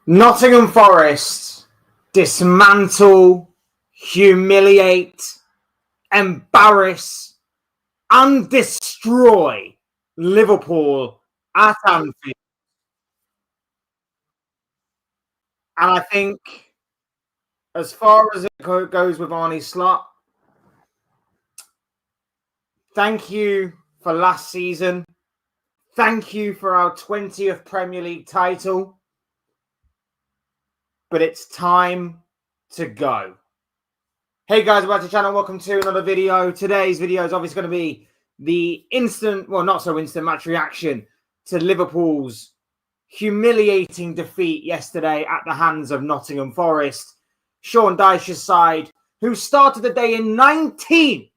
Nottingham Forest dismantle, humiliate, embarrass, and destroy Liverpool at Anfield. And I think, as far as it goes with Arne Slot, thank you for last season. Thank you for our 20th Premier League title. But it's time to go. Hey guys, welcome to the channel. Welcome to another video. Today's video is obviously going to be the instant, well, not so instant match reaction to Liverpool's humiliating defeat yesterday at the hands of Nottingham Forest. Sean Dyche's side, who started the day in 19th,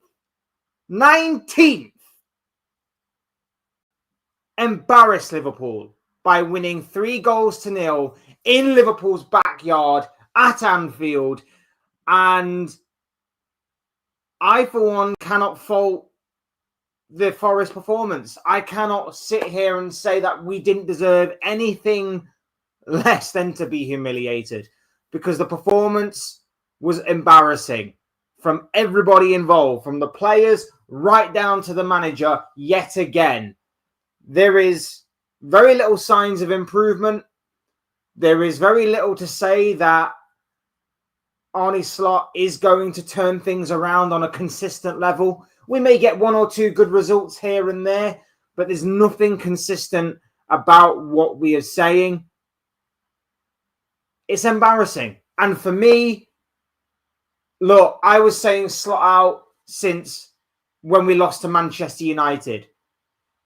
embarrassed Liverpool by winning 3-0 in Liverpool's backyard at Anfield. And I, for one, cannot fault the Forest performance. I cannot sit here and say that we didn't deserve anything less than to be humiliated, because the performance was embarrassing from everybody involved, from the players right down to the manager yet again. There is very little signs of improvement. There is very little to say that Arne Slot is going to turn things around on a consistent level. We may get one or two good results here and there, but there's nothing consistent about what we are saying. It's embarrassing. And for me, look, I was saying Slot out since when we lost to Manchester United.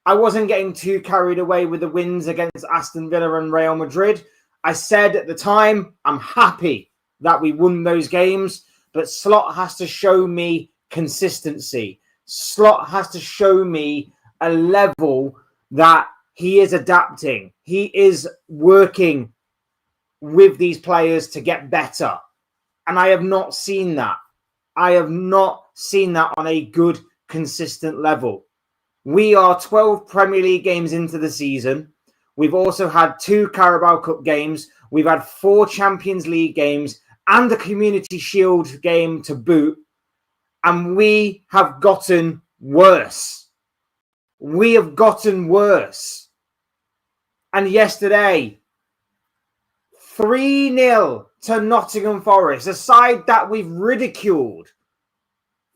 I wasn't getting too carried away with the wins against Aston Villa and Real Madrid. I said at the time, I'm happy that we won those games, but Slot has to show me consistency. Slot has to show me a level that he is adapting. He is working with these players to get better. And I have not seen that. I have not seen that on a good, consistent level. We are 12 Premier League games into the season. We've also had 2 Carabao Cup games. We've had 4 Champions League games and a Community Shield game to boot. And we have gotten worse. We have gotten worse. And yesterday, 3-0 to Nottingham Forest, a side that we've ridiculed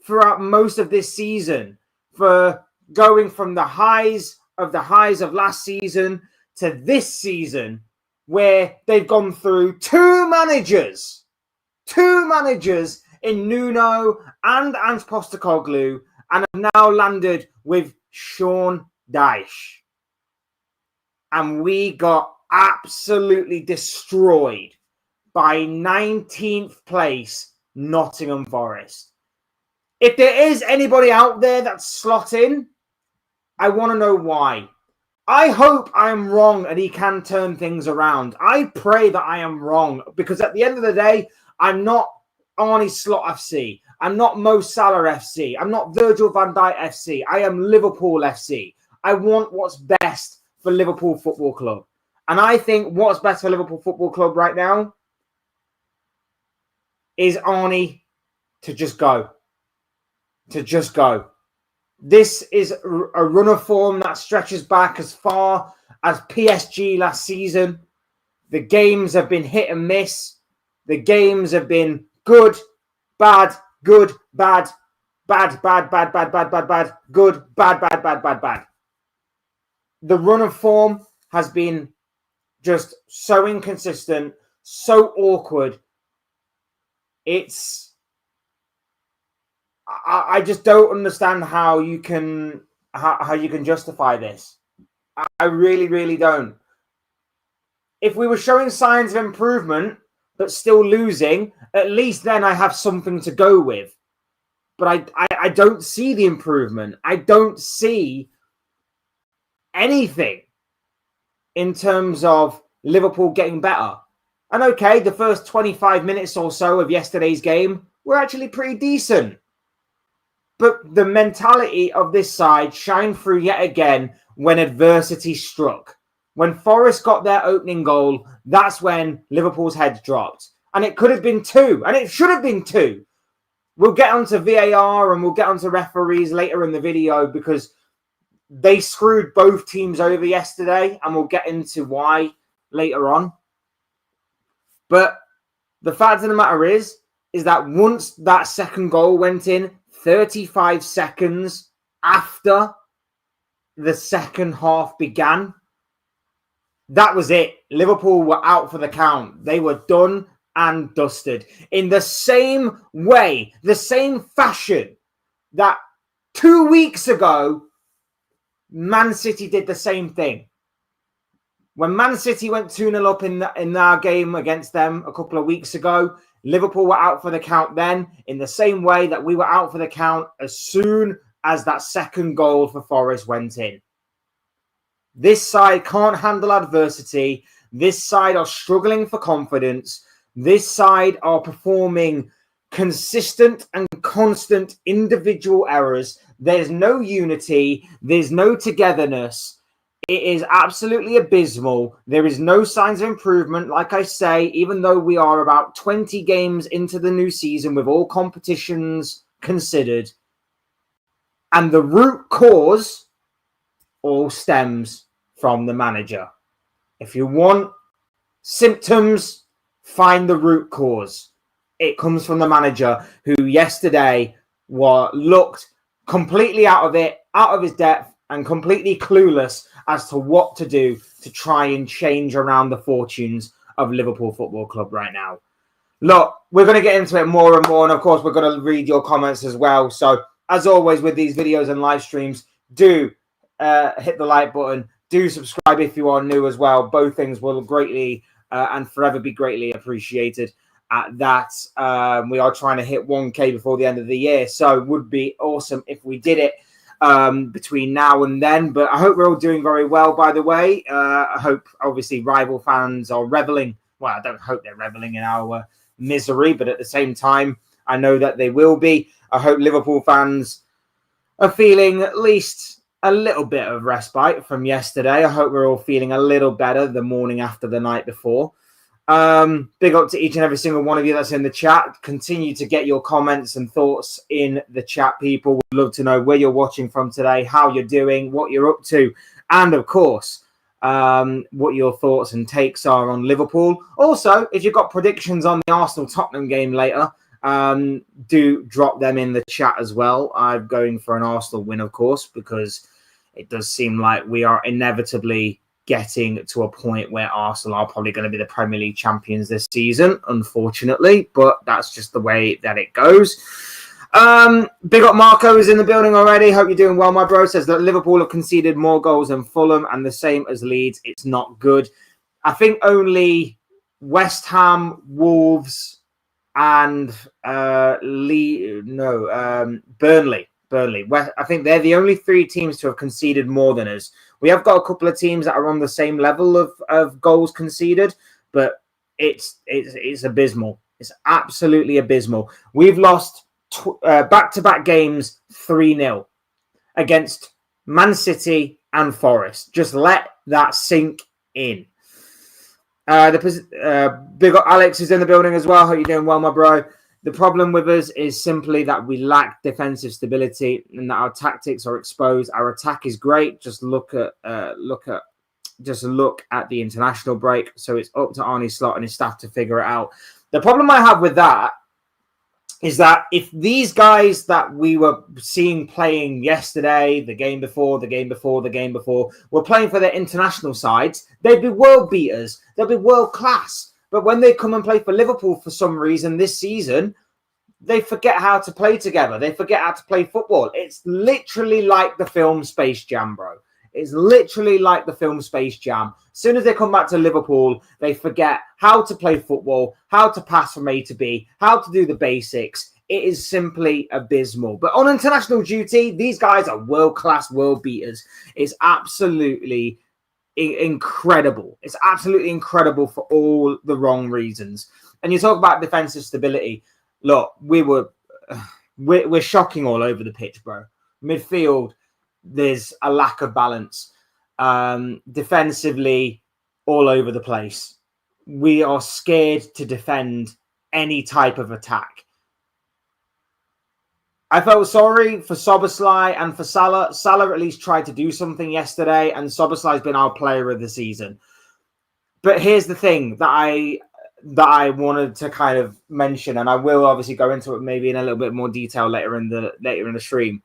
throughout most of this season for going from the highs of last season to this season, where they've gone through 2 managers in Nuno and Ange Postecoglou, and have now landed with Sean Dyche. And we got absolutely destroyed by 19th place Nottingham Forest. If there is anybody out there that's slotting, I want to know why. I hope I am wrong and he can turn things around. I pray that I am wrong, because at the end of the day, I'm not Arne Slot FC. I'm not Mo Salah FC. I'm not Virgil van Dijk FC. I am Liverpool FC. I want what's best for Liverpool Football Club. And I think what's best for Liverpool Football Club right now is Arne to just go. This is a run of form that stretches back as far as PSG last season. The games have been hit and miss. The games have been good, bad, good, bad, bad, bad, bad, bad, bad, bad, bad, good, bad, bad, bad, bad, bad. The run of form has been just so inconsistent, so awkward. I just don't understand how you can justify this. I really, really don't. If we were showing signs of improvement but still losing, at least then I have something to go with. But I don't see the improvement. I don't see anything in terms of Liverpool getting better. And okay, the first 25 minutes or so of yesterday's game were actually pretty decent. But the mentality of this side shined through yet again when adversity struck. When Forest got their opening goal, that's when Liverpool's heads dropped. And it could have been 2, and it should have been 2. We'll get onto VAR and we'll get onto referees later in the video because they screwed both teams over yesterday, and we'll get into why later on. But the fact of the matter is that once that second goal went in, 35 seconds after the second half began, that was it. Liverpool were out for the count. They were done and dusted. In the same way, the same fashion that 2 weeks ago, Man City did the same thing. When Man City went 2-0 up in our game against them a couple of weeks ago, Liverpool were out for the count then, in the same way that we were out for the count as soon as that second goal for Forest went in. This side can't handle adversity. This side are struggling for confidence. This side are performing consistent and constant individual errors. There's no unity. There's no togetherness. It is absolutely abysmal. There is no signs of improvement. Like I say, even though we are about 20 games into the new season with all competitions considered, and the root cause all stems from the manager. If you want symptoms, find the root cause. It comes from the manager, who yesterday looked completely out of it, out of his depth, and completely clueless as to what to do to try and change around the fortunes of Liverpool Football Club right now. Look, we're going to get into it more and more, and of course we're going to read your comments as well. So as always with these videos and live streams, do hit the like button. Do subscribe if you are new as well. Both things will greatly and forever be greatly appreciated. At that, we are trying to hit 1K before the end of the year, so it would be awesome if we did it between now and then. But I hope we're all doing very well, by the way. I hope, obviously, rival fans are reveling. Well, I don't hope they're reveling in our misery, but at the same time, I know that they will be. I hope Liverpool fans are feeling at least a little bit of respite from yesterday. I hope we're all feeling a little better the morning after the night before. Big up to each and every single one of you that's in the chat. Continue to get your comments and thoughts in the chat, people. We'd love to know where you're watching from today, how you're doing, what you're up to, and of course, what your thoughts and takes are on Liverpool. Also, if you've got predictions on the Arsenal-Tottenham game later, do drop them in the chat as well. I'm going for an Arsenal win, of course, because it does seem like we are inevitably getting to a point where Arsenal are probably going to be the Premier League champions this season, unfortunately, but that's just the way that it goes. Big up Marco is in the building already. Hope you're doing well, my bro. Says that Liverpool have conceded more goals than Fulham and the same as Leeds. It's not good. I think only West Ham, Wolves, and Burnley. I think they're the only 3 teams to have conceded more than us. We have got a couple of teams that are on the same level of goals conceded, but it's abysmal. It's absolutely abysmal. We've lost back-to-back games 3-0 against Man City and Forest. Just let that sink in. Big up Alex is in the building as well. Hope you're doing well, my bro. The problem with us is simply that we lack defensive stability and that our tactics are exposed. Our attack is great. Just look at the international break. So it's up to Arne Slot and his staff to figure it out. The problem I have with that is that if these guys that we were seeing playing yesterday, the game before, were playing for their international sides, they'd be world beaters. They'd be world class. But when they come and play for Liverpool for some reason this season, they forget how to play together. They forget how to play football. It's literally like the film Space Jam, bro. It's literally like the film Space Jam. As soon as they come back to Liverpool, they forget how to play football, how to pass from A to B, how to do the basics. It is simply abysmal. But on international duty, these guys are world-class world beaters. It's absolutely incredible. It's absolutely incredible for all the wrong reasons. And you talk about defensive stability. Look, we're shocking all over the pitch, bro. Midfield, there's a lack of balance. defensively all over the place. We are scared to defend any type of attack. I felt sorry for Szoboszlai and for Salah. Salah at least tried to do something yesterday, and Szoboszlai's been our player of the season. But here's the thing that I wanted to kind of mention, and I will obviously go into it maybe in a little bit more detail later in the stream.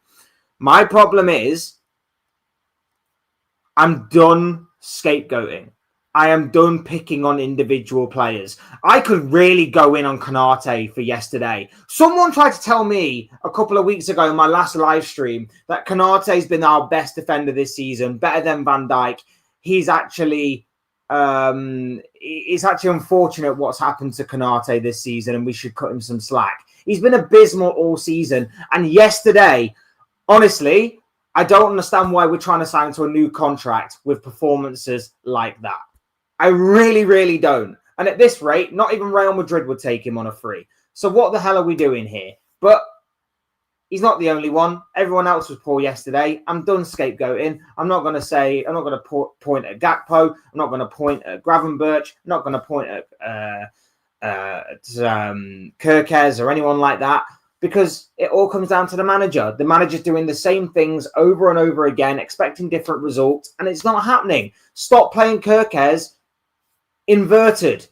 My problem is I'm done scapegoating. I am done picking on individual players. I could really go in on Konate for yesterday. Someone tried to tell me a couple of weeks ago in my last live stream that Konate's been our best defender this season, better than Van Dijk. He's actually it's actually unfortunate what's happened to Konate this season, and we should cut him some slack. He's been abysmal all season, and yesterday, honestly, I don't understand why we're trying to sign to a new contract with performances like that. I really, really don't. And at this rate, not even Real Madrid would take him on a free. So what the hell are we doing here? But he's not the only one. Everyone else was poor yesterday. I'm done scapegoating. I'm not going to point at Gakpo. I'm not going to point at Gravenberch. I'm not going to point at Kirkez or anyone like that, because it all comes down to the manager. The manager's doing the same things over and over again, expecting different results, and it's not happening. Stop playing Kirkez inverted.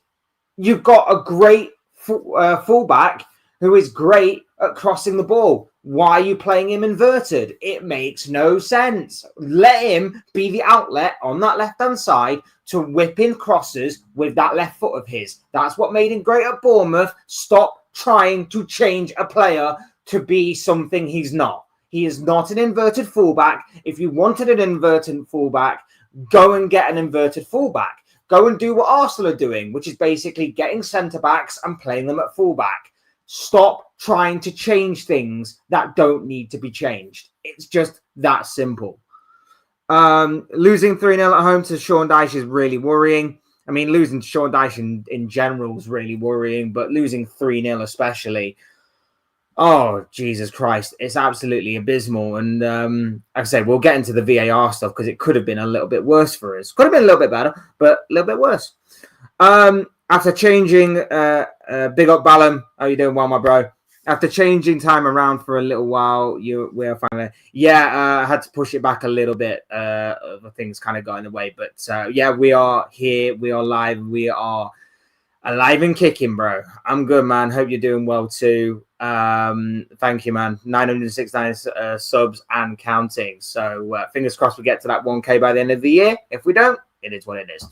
You've got a great fullback who is great at crossing the ball. Why are you playing him inverted? It makes no sense. Let him be the outlet on that left-hand side to whip in crosses with that left foot of his. That's what made him great at Bournemouth. Stop trying to change a player to be something he's not. He is not an inverted fullback. If you wanted an inverted fullback, go and get an inverted fullback. Go and do what Arsenal are doing, which is basically getting centre-backs and playing them at fullback. Stop trying to change things that don't need to be changed. It's just that simple. Losing 3-0 at home to Sean Dyche is really worrying. I mean, losing to Sean Dyche in general is really worrying, but losing 3-0 especially, oh, Jesus Christ, it's absolutely abysmal. And like I said, we'll get into the VAR stuff because it could have been a little bit worse for us. Could have been a little bit better, but a little bit worse. After changing, big up Ballum. How you doing? Well, my bro. After changing time around for a little while, we are finally... I had to push it back a little bit. Other things kind of got in the way. But we are here. We are live. We are alive and kicking, bro. I'm good, man. Hope you're doing well too. Thank you, man. 969 subs and counting. So fingers crossed we get to that 1K by the end of the year. If we don't, it is what it is.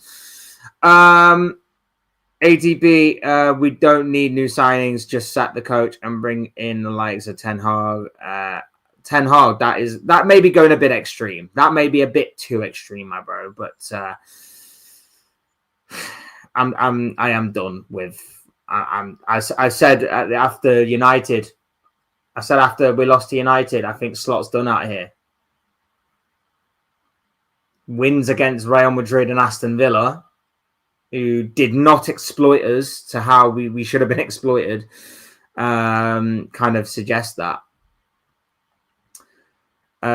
ATB, we don't need new signings. Just sack the coach and bring in the likes of Ten Hag. That may be going a bit extreme. That may be a bit too extreme, my bro. But I am done with. I said after United. I said after we lost to United, I think Slot's done out here. Wins against Real Madrid and Aston Villa, who did not exploit us to how we should have been exploited, kind of suggest that.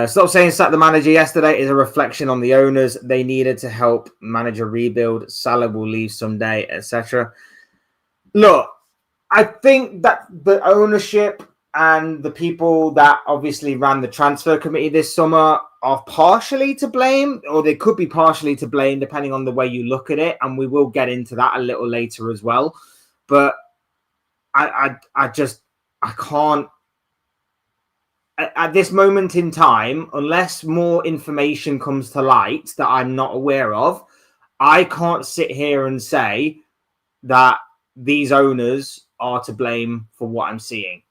Stop saying sack the manager yesterday is a reflection on the owners. They needed to help manager rebuild. Salah will leave someday, etc. Look, I think that the ownership and the people that obviously ran the transfer committee this summer are partially to blame, or they could be partially to blame depending on the way you look at it. And we will get into that a little later as well. But I can't, at this moment in time, unless more information comes to light that I'm not aware of, I can't sit here and say that these owners are to blame for what I'm seeing.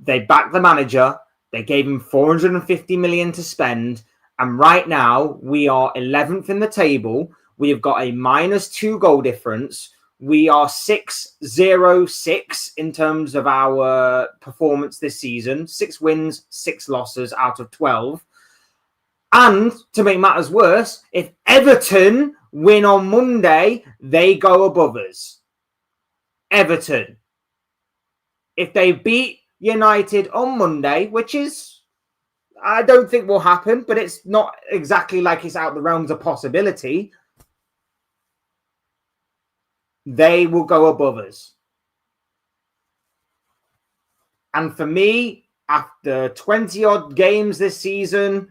They backed the manager. They gave him 450 million to spend. And right now we are 11th in the table. We have got a -2 goal difference. We are 6-0-6 in terms of our performance this season. 6 wins, 6 losses out of 12. And to make matters worse, if Everton win on Monday, they go above us. Everton. If they beat United on Monday, which is I don't think will happen, but it's not exactly like it's out the realms of possibility. They will go above us. And for me, after 20-odd games this season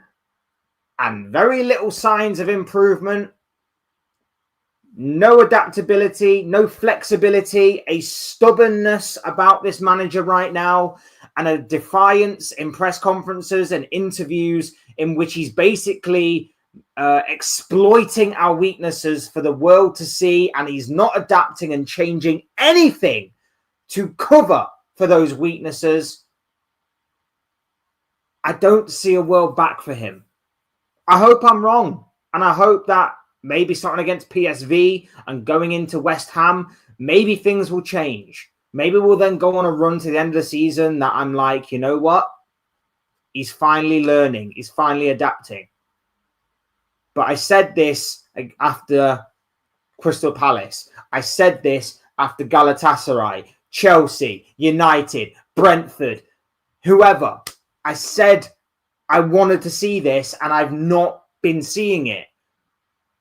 and very little signs of improvement, no adaptability, no flexibility, a stubbornness about this manager right now, and a defiance in press conferences and interviews in which he's basically exploiting our weaknesses for the world to see, and he's not adapting and changing anything to cover for those weaknesses. I don't see a world back for him. I hope I'm wrong, and I hope that maybe starting against PSV and going into West Ham, maybe things will change. Maybe we'll then go on a run to the end of the season that I'm like, you know what? He's finally learning. He's finally adapting. But I said this after Crystal Palace. I said this after Galatasaray, Chelsea, United, Brentford, whoever. I said I wanted to see this, and I've not been seeing it.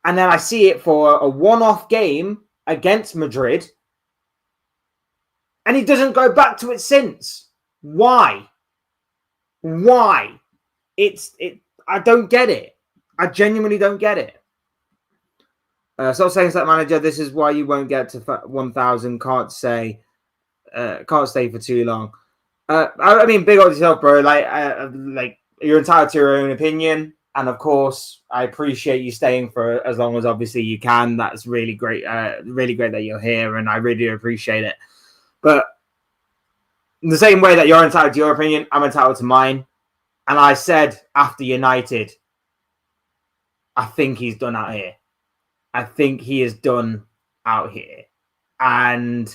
And then I see it for a one-off game against Madrid, and he doesn't go back to it since. Why? I don't get it. I genuinely don't get it. Stop saying that, manager. This is why you won't get to 1,000. Can't stay for too long. I mean, big up yourself, bro. Like you're entitled to your own opinion. And of course, I appreciate you staying for as long as obviously you can. That's really great. Really great that you're here, and I really do appreciate it. But in the same way that you're entitled to your opinion, I'm entitled to mine. And I said after United, I think he's done out here. I think he is done out here. And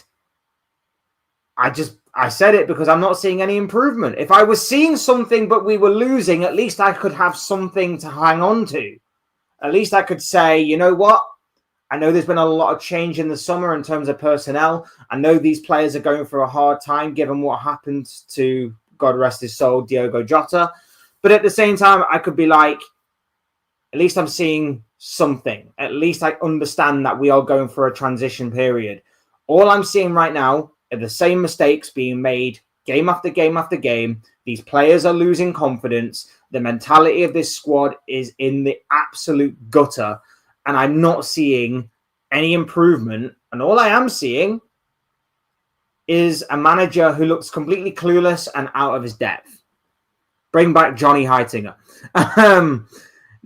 I said it because I'm not seeing any improvement. If I was seeing something but we were losing, at least I could have something to hang on to. At least I could say, you know what? I know there's been a lot of change in the summer in terms of personnel. I know these players are going through a hard time given what happened to, God rest his soul, Diogo Jota. But at the same time, I could be like, at least I'm seeing something. At least I understand that we are going through a transition period. All I'm seeing right now are the same mistakes being made game after game after game. These players are losing confidence. The mentality of this squad is in the absolute gutter. And I'm not seeing any improvement. And all I am seeing is a manager who looks completely clueless and out of his depth. Bring back Johnny Heitinger.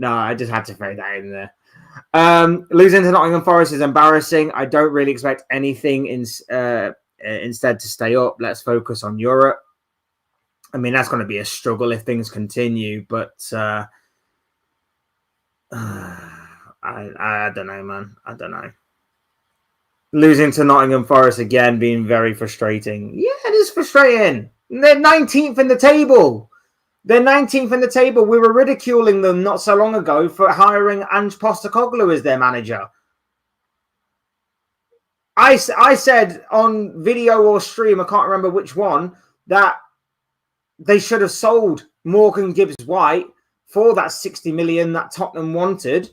No, I just had to throw that in there. Losing to Nottingham Forest is embarrassing. I don't really expect anything instead to stay up. Let's focus on Europe. I mean, that's going to be a struggle if things continue, but I don't know, man. I don't know. Losing to Nottingham Forest again being very frustrating. Yeah, it is frustrating. They're 19th in the table. They're 19th in the table. We were ridiculing them not so long ago for hiring Ange Postecoglou as their manager. I said on video or stream, I can't remember which one, that they should have sold Morgan Gibbs-White for that 60 million that Tottenham wanted,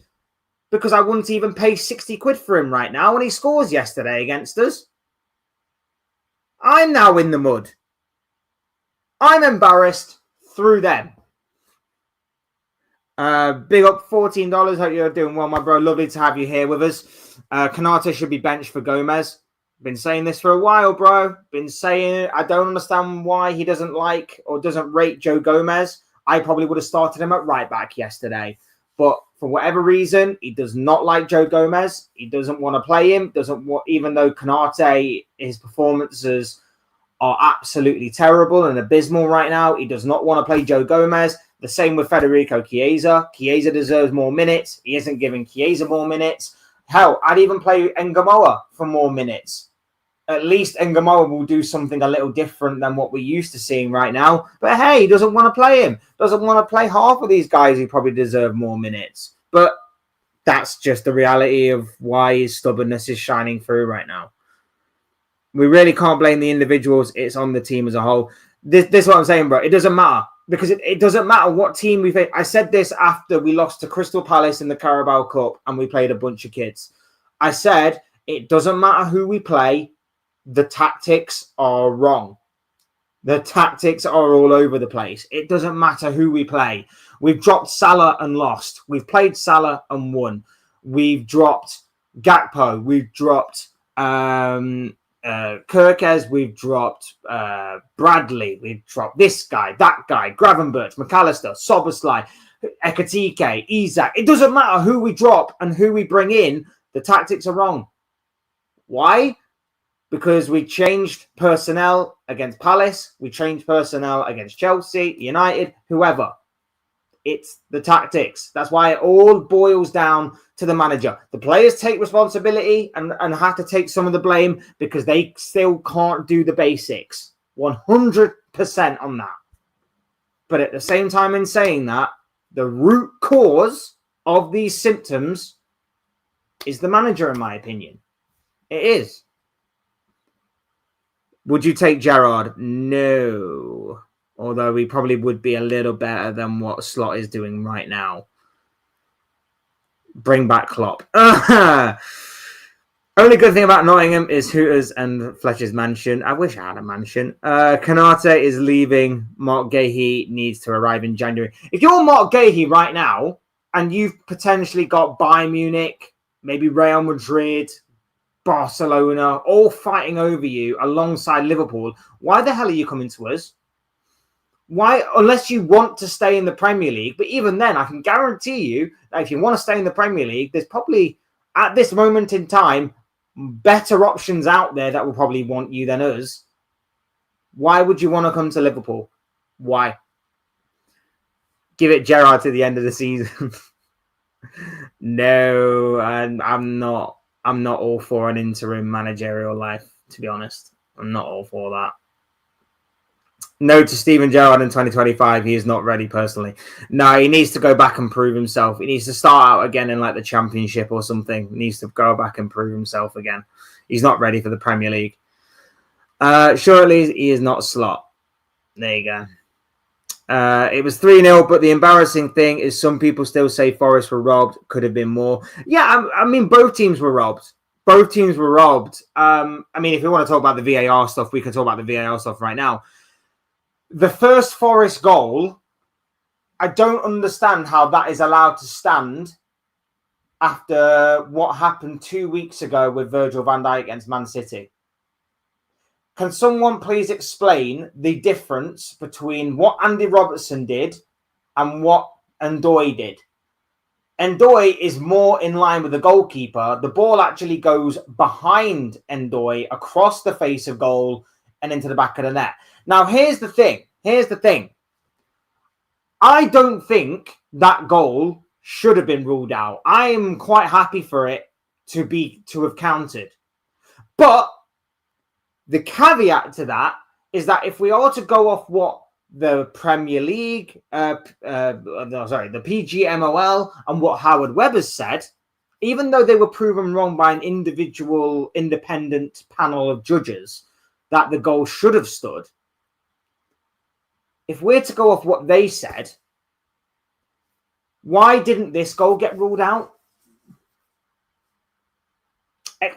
because I wouldn't even pay 60 quid for him right now when he scores yesterday against us. I'm now in the mud. I'm embarrassed through them. Big up $14. Hope you're doing well, my bro. Lovely to have you here with us. Kanata should be benched for Gomez. Been saying this for a while, bro. Been saying it. I don't understand why he doesn't like or doesn't rate Joe Gomez. I probably would have started him at right back yesterday. But for whatever reason, he does not like Joe Gomez. He doesn't want to play him. Even though Kanate, his performances are absolutely terrible and abysmal right now, he does not want to play Joe Gomez. The same with Federico Chiesa. Chiesa deserves more minutes. He isn't giving Chiesa more minutes. Hell, I'd even play Ngamoa for more minutes. At least Ngamoa will do something a little different than what we're used to seeing right now. But hey, he doesn't want to play him. Doesn't want to play half of these guys who probably deserve more minutes. But that's just the reality of why his stubbornness is shining through right now. We really can't blame the individuals. It's on the team as a whole. This is what I'm saying, bro. It doesn't matter. because it doesn't matter what team we face. I said this after we lost to Crystal Palace in the Carabao Cup and we played a bunch of kids. I said, it doesn't matter who we play. The tactics are wrong. The tactics are all over the place. It doesn't matter who we play. We've dropped Salah and lost. We've played Salah and won. We've dropped Gakpo. We've dropped Kirkes. We've dropped Bradley. We've dropped this guy, that guy, Gravenberch, McAllister, Soboslai, Ekatike, Isak. It doesn't matter who we drop and who we bring in. The tactics are wrong. Why? Because we changed personnel against Palace. We changed personnel against Chelsea, United, whoever. It's the tactics. That's why it all boils down to the manager. The players take responsibility and have to take some of the blame because they still can't do the basics. 100% on that. But at the same time in saying that, the root cause of these symptoms is the manager, in my opinion. It is. Would you take Gerrard? No. Although he probably would be a little better than what Slot is doing right now. Bring back Klopp. Only good thing about Nottingham is Hooters and Fletcher's mansion. I wish I had a mansion. Kanate is leaving. Mark Gahey needs to arrive in January. If you're Mark Gahey right now and you've potentially got Bayern Munich, maybe Real Madrid, Barcelona, all fighting over you alongside Liverpool, why the hell are you coming to us? Why, unless you want to stay in the Premier League, but even then, I can guarantee you that if you want to stay in the Premier League, there's probably, at this moment in time, better options out there that will probably want you than us. Why would you want to come to Liverpool? Why? Give it Gerrard to the end of the season. No, I'm not all for an interim managerial life, to be honest. I'm not all for that. No to Steven Gerrard in 2025. He is not ready personally. No, he needs to go back and prove himself. He needs to start out again in like the Championship or something. He needs to go back and prove himself again. He's not ready for the Premier League. Surely he is not Slot. There you go. It was 3-0, but the embarrassing thing is some people still say Forest were robbed. Could have been more. Yeah, I mean, both teams were robbed. Both teams were robbed. I mean, if we want to talk about the VAR stuff, we can talk about the VAR stuff right now. The first Forest goal, I don't understand how that is allowed to stand after what happened 2 weeks ago with Virgil van Dijk against Man City. Can someone please explain the difference between what Andy Robertson did and what Ndoye did? Ndoye is more in line with the goalkeeper. The ball actually goes behind Ndoye across the face of goal and into the back of the net. Now, here's the thing. I don't think that goal should have been ruled out. I am quite happy for it to have counted. But the caveat to that is that if we are to go off what the Premier League, the PGMOL and what Howard Webb has said, even though they were proven wrong by an individual independent panel of judges that the goal should have stood, if we're to go off what they said, why didn't this goal get ruled out?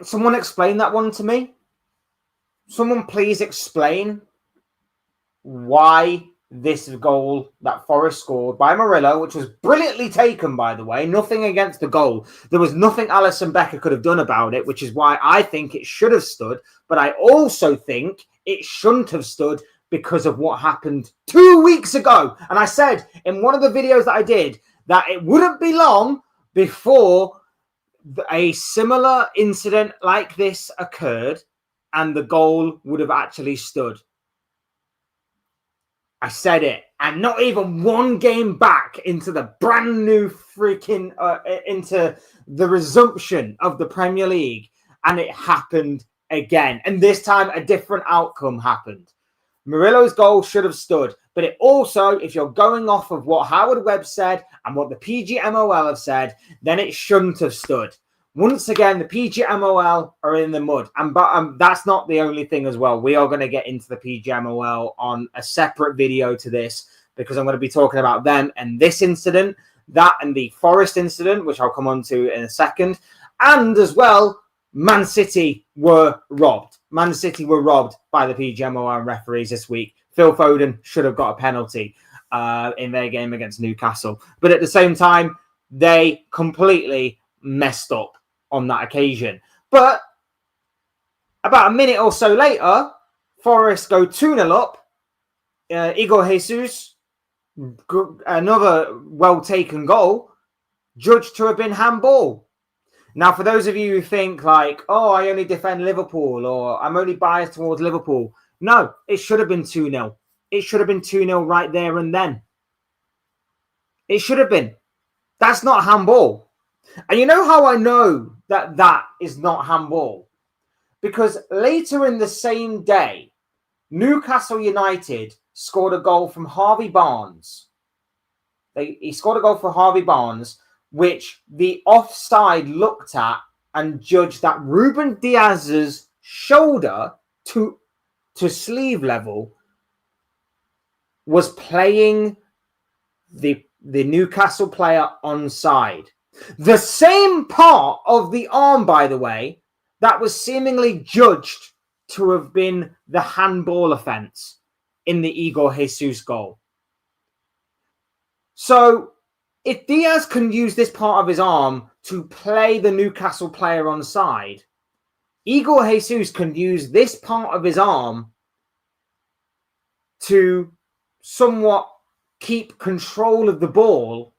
Someone explain that one to me. Someone please explain why this goal that Forest scored by Murillo, which was brilliantly taken, by the way, nothing against the goal. There was nothing Alisson Becker could have done about it, which is why I think it should have stood. But I also think it shouldn't have stood because of what happened 2 weeks ago. And I said in one of the videos that I did that it wouldn't be long before a similar incident like this occurred and the goal would have actually stood. I said it. And not even one game back into the brand new freaking, into the resumption of the Premier League. And it happened again. And this time a different outcome happened. Murillo's goal should have stood. But it also, if you're going off of what Howard Webb said and what the PGMOL have said, then it shouldn't have stood. Once again, the PGMOL are in the mud. And that's not the only thing as well. We are going to get into the PGMOL on a separate video to this because I'm going to be talking about them and this incident, that and the Forest incident, which I'll come on to in a second. And as well, Man City were robbed. Man City were robbed by the PGMOL referees this week. Phil Foden should have got a penalty in their game against Newcastle. But at the same time, they completely messed up on that occasion. But about a minute or so later, Forest go 2-0 up. Igor Jesus, another well-taken goal, judged to have been handball. Now, for those of you who think like, oh, I only defend Liverpool or I'm only biased towards Liverpool. No, it should have been 2-0. It should have been 2-0 right there and then. It should have been. That's not handball. And you know how I know that that is not handball? Because later in the same day, Newcastle United scored a goal from Harvey Barnes. He scored a goal for Harvey Barnes, which the offside looked at and judged that Ruben Diaz's shoulder to sleeve level was playing the Newcastle player onside. The same part of the arm, by the way, that was seemingly judged to have been the handball offence in the Igor Jesus goal. So if Diaz can use this part of his arm to play the Newcastle player onside, Igor Jesus can use this part of his arm to somewhat keep control of the ball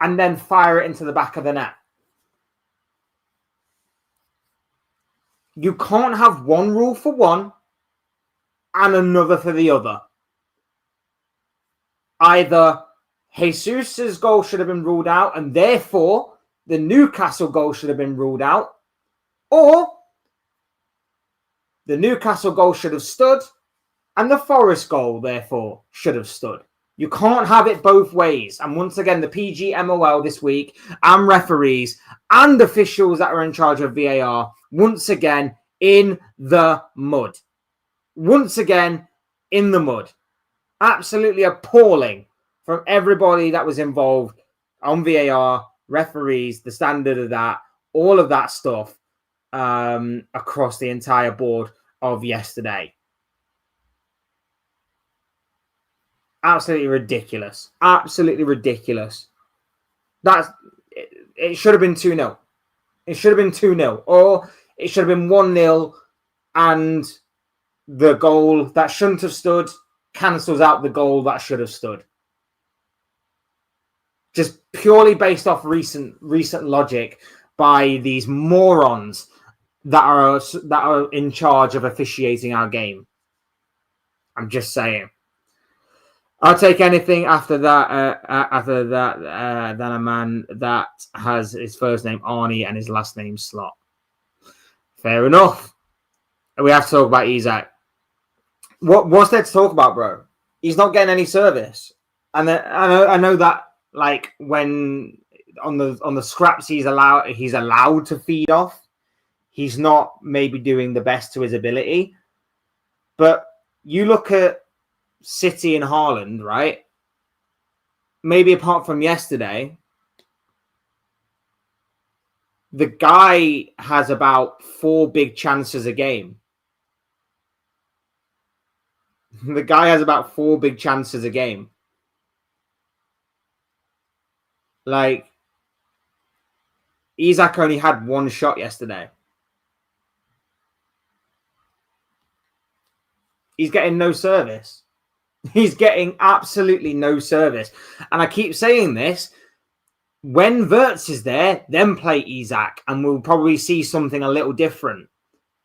and then fire it into the back of the net. You can't have one rule for one and another for the other. Either Jesus's goal should have been ruled out and therefore the Newcastle goal should have been ruled out, or the Newcastle goal should have stood and the Forest goal therefore should have stood. You can't have it both ways. And once again, the PGMOL this week and referees and officials that are in charge of VAR, once again in the mud. Once again in the mud. Absolutely appalling from everybody that was involved on VAR, referees, the standard of that, all of that stuff across the entire board of yesterday. Absolutely ridiculous. Absolutely ridiculous. It should have been 2-0. It should have been 2-0. Or it should have been 1-0 and the goal that shouldn't have stood cancels out the goal that should have stood. Just purely based off recent logic by these morons that are in charge of officiating our game. I'm just saying. I'll take anything after that than a man that has his first name Arnie and his last name Slot. Fair enough. We have to talk about Isak. What's there to talk about, bro? He's not getting any service, and I know that like when on the scraps he's allowed to feed off, he's not maybe doing the best to his ability. But you look at City and Haaland, right? Maybe apart from yesterday, the guy has about 4 big chances a game. The guy has about 4 big chances a game. Like, Isak only had 1 shot yesterday. He's getting no service. He's getting absolutely no service. And I keep saying this. When Wirtz is there, then play Isak, and we'll probably see something a little different.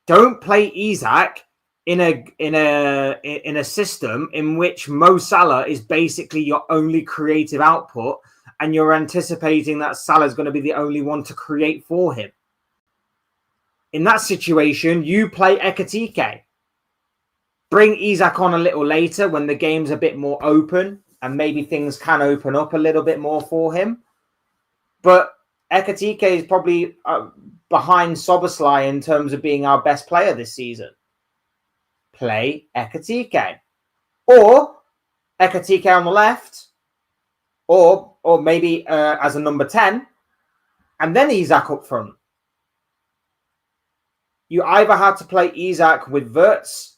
Don't play Isak in a system in which Mo Salah is basically your only creative output, and you're anticipating that Salah's going to be the only one to create for him. In that situation, you play Ekitike. Bring Isak on a little later when the game's a bit more open and maybe things can open up a little bit more for him. But Ekitike is probably behind Szoboszlai in terms of being our best player this season. Play Ekitike. Or Ekatike on the left, or maybe as a number 10, and then Isak up front. You either had to play Isak with Wirtz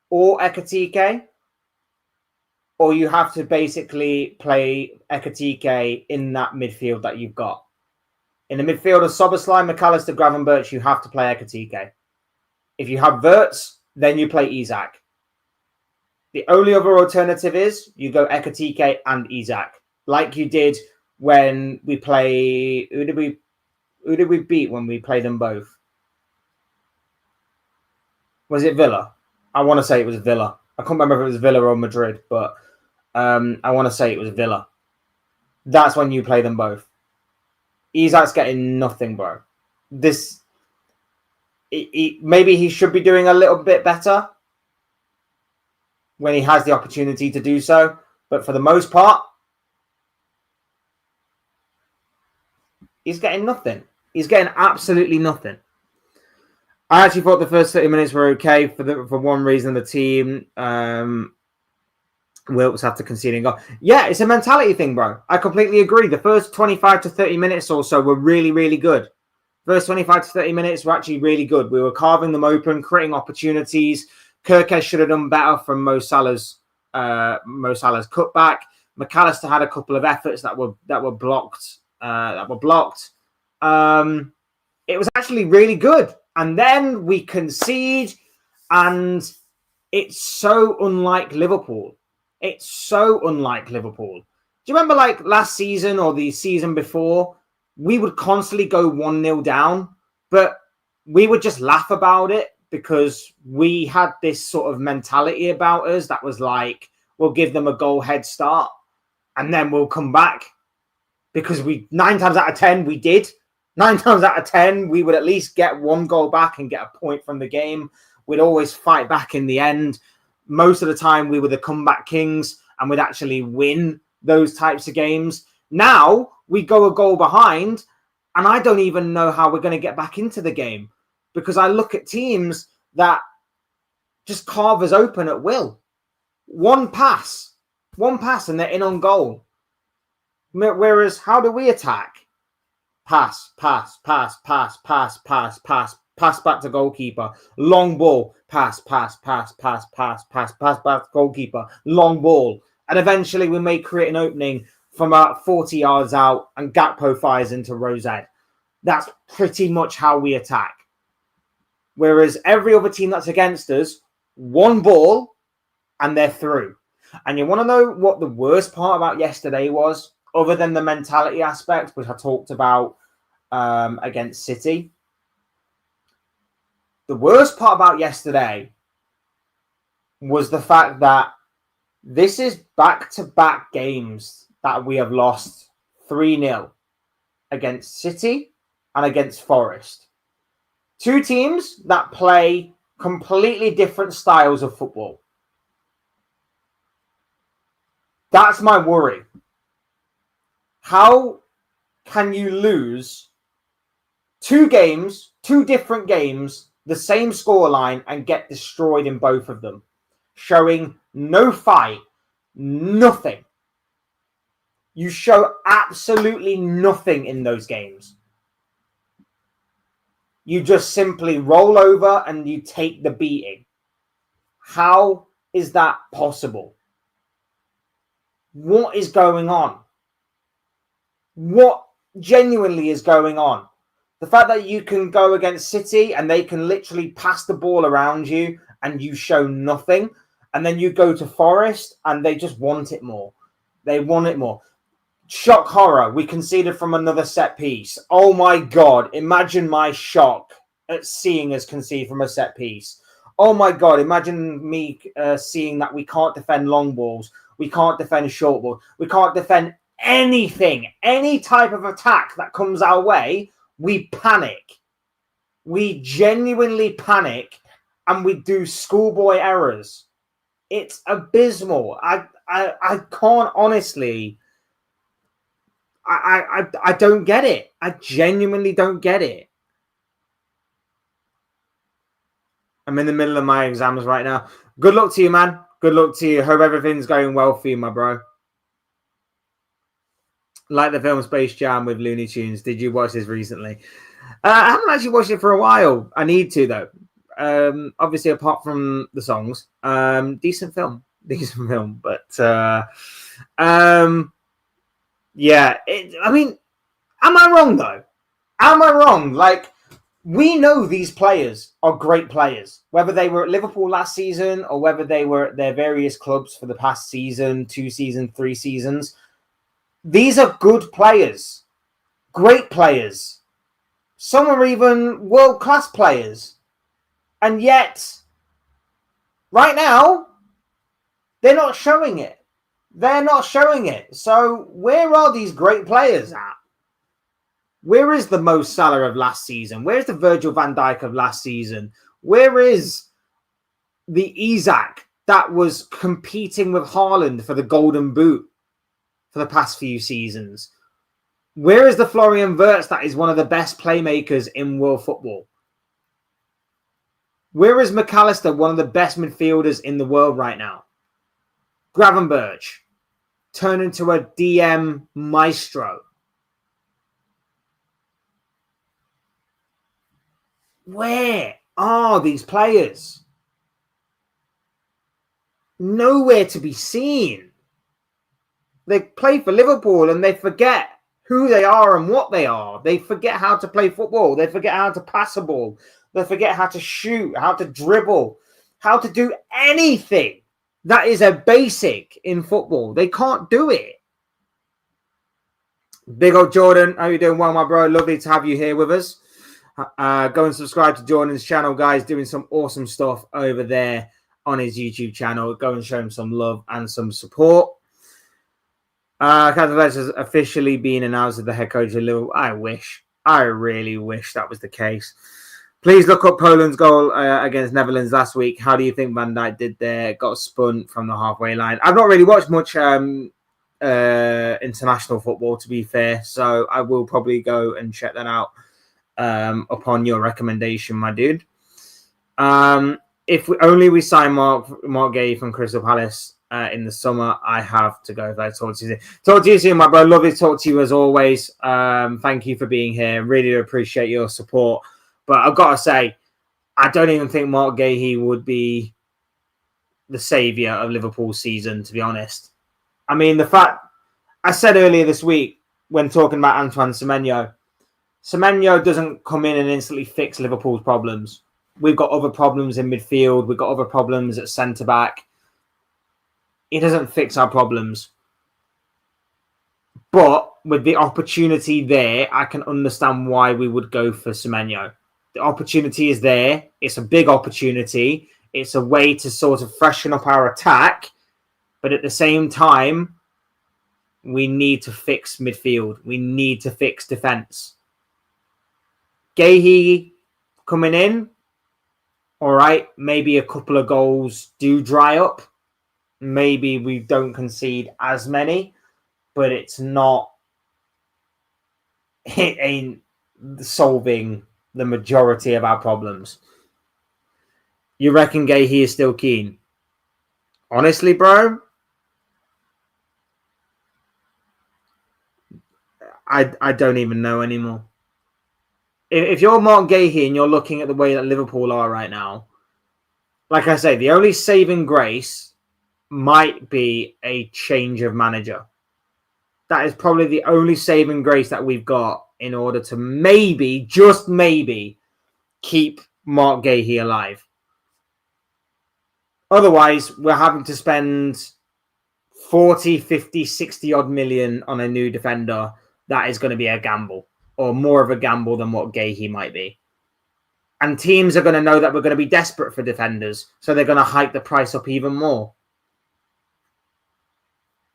or Ekatike, or you have to basically play Ekatike in that midfield that you've got. In the midfield of Szoboszlai, McAllister, Gravenberch, you have to play Ekatike. If you have Wirtz, then you play Isak. The only other alternative is you go Ekatike and Isak, like you did when we play. Who did we beat when we played them both? Was it Villa? I want to say it was Villa. I can't remember if it was Villa or Madrid, but I want to say it was Villa. That's when you play them both. Isak's getting nothing, bro. Maybe he should be doing a little bit better when he has the opportunity to do so. But for the most part, he's getting nothing. He's getting absolutely nothing. I actually thought the first 30 minutes were okay for one reason. The team Wilkes after conceding goal. Yeah, it's a mentality thing, bro. I completely agree. The first 25 to 30 minutes or so were really, really good. First 25 to 30 minutes were actually really good. We were carving them open, creating opportunities. Kirkes should have done better from Mo Salah's cutback. McAllister had a couple of efforts that were blocked. It was actually really good. And then we concede, and it's so unlike Liverpool. It's so unlike Liverpool. Do you remember like last season or the season before? We would constantly go 1-0 down, but we would just laugh about it because we had this sort of mentality about us that was like, we'll give them a goal head start and then we'll come back. Because 9 times out of 10, we did. 9 times out of 10, we would at least get one goal back and get a point from the game. We'd always fight back in the end. Most of the time, we were the comeback kings and we'd actually win those types of games. Now, we go a goal behind and I don't even know how we're going to get back into the game because I look at teams that just carve us open at will. One pass and they're in on goal. Whereas, how do we attack? Pass back to goalkeeper. Long ball. Pass back to goalkeeper. Long ball. And eventually we may create an opening from about 40 yards out and Gakpo fires into Rosette. That's pretty much how we attack. Whereas every other team that's against us, one ball and they're through. And you want to know what the worst part about yesterday was? Other than the mentality aspect, which I talked about against City. The worst part about yesterday was the fact that this is back-to-back games that we have lost 3-0 against City and against Forest. Two teams that play completely different styles of football. That's my worry. How can you lose two different games, the same scoreline, and get destroyed in both of them? Showing no fight, nothing. You show absolutely nothing in those games. You just simply roll over and you take the beating. How is that possible? What is going on? What genuinely is going on? The fact that you can go against City and they can literally pass the ball around you and you show nothing. And then you go to Forest and they just want it more. They want it more. Shock horror. We conceded from another set piece. Oh my God. Imagine my shock at seeing us concede from a set piece. Oh my God. Imagine me seeing that we can't defend long balls. We can't defend short balls. We can't defend anything. Any type of attack that comes our way, we panic. We genuinely panic and we do schoolboy errors. It's abysmal. I can't honestly. I don't get it. I genuinely don't get it. I'm in the middle of my exams right now. Good luck to you, man. Good luck to you. Hope everything's going well for you, my bro. Like the film Space Jam with Looney Tunes. Did you watch this recently? I haven't actually watched it for a while. I need to, though. Obviously, apart from the songs, decent film. But yeah. I mean, am I wrong though? Am I wrong? Like, we know these players are great players, whether they were at Liverpool last season or whether they were at their various clubs for the past season, 2 seasons, 3 seasons. These are good players, great players. Some are even world-class players. And yet, right now, they're not showing it. They're not showing it. So where are these great players at? Where is the Mo Salah of last season? Where's the Virgil van Dijk of last season? Where is the Isak that was competing with Haaland for the Golden Boot for the past few seasons? Where is the Florian Wirtz that is one of the best playmakers in world football? Where is McAllister, one of the best midfielders in the world right now? Gravenberch turned into a DM maestro. Where are these players? Nowhere to be seen. They play for Liverpool and they forget who they are and what they are. They forget how to play football. They forget how to pass a ball. They forget how to shoot, how to dribble, how to do anything that is a basic in football. They can't do it. Big old Jordan, how you doing? Well, my bro, lovely to have you here with us. Go and subscribe to Jordan's channel, guys. Doing some awesome stuff over there on his YouTube channel. Go and show him some love and some support. Captain has officially been announced as the head coach of Liverpool. I really wish that was the case. Please look up Poland's goal against Netherlands last week. How do you think Van Dijk did there? Got spun from the halfway line. I've not really watched much international football, to be fair, so I will probably go and check that out upon your recommendation, my dude. If we sign Mark Gay from Crystal Palace in the summer, I have to go. Talk to you soon, my bro. Lovely to talk to you as always. Thank you for being here. Really appreciate your support. But I've got to say, I don't even think Mark Gahey would be the saviour of Liverpool's season, to be honest. I mean, the fact I said earlier this week when talking about Antoine Semenyo doesn't come in and instantly fix Liverpool's problems. We've got other problems in midfield. We've got other problems at centre-back. He doesn't fix our problems. But with the opportunity there, I can understand why we would go for Semenyo. The opportunity is there. It's a big opportunity. It's a way to sort of freshen up our attack. But at the same time, we need to fix midfield. We need to fix defence. Gahey coming in, all right, maybe a couple of goals do dry up. Maybe we don't concede as many, but it ain't solving the majority of our problems. You reckon Gahey is still keen? Honestly, bro, I don't even know anymore. If you're Mark Gahey and you're looking at the way that Liverpool are right now, like I say, the only saving grace might be a change of manager. That is probably the only saving grace that we've got in order to maybe, just maybe, keep Mark Gahey alive. Otherwise, we're having to spend 40, 50, 60 odd million on a new defender. That is going to be a gamble, or more of a gamble than what Gahey might be. And teams are going to know that we're going to be desperate for defenders, so they're going to hike the price up even more.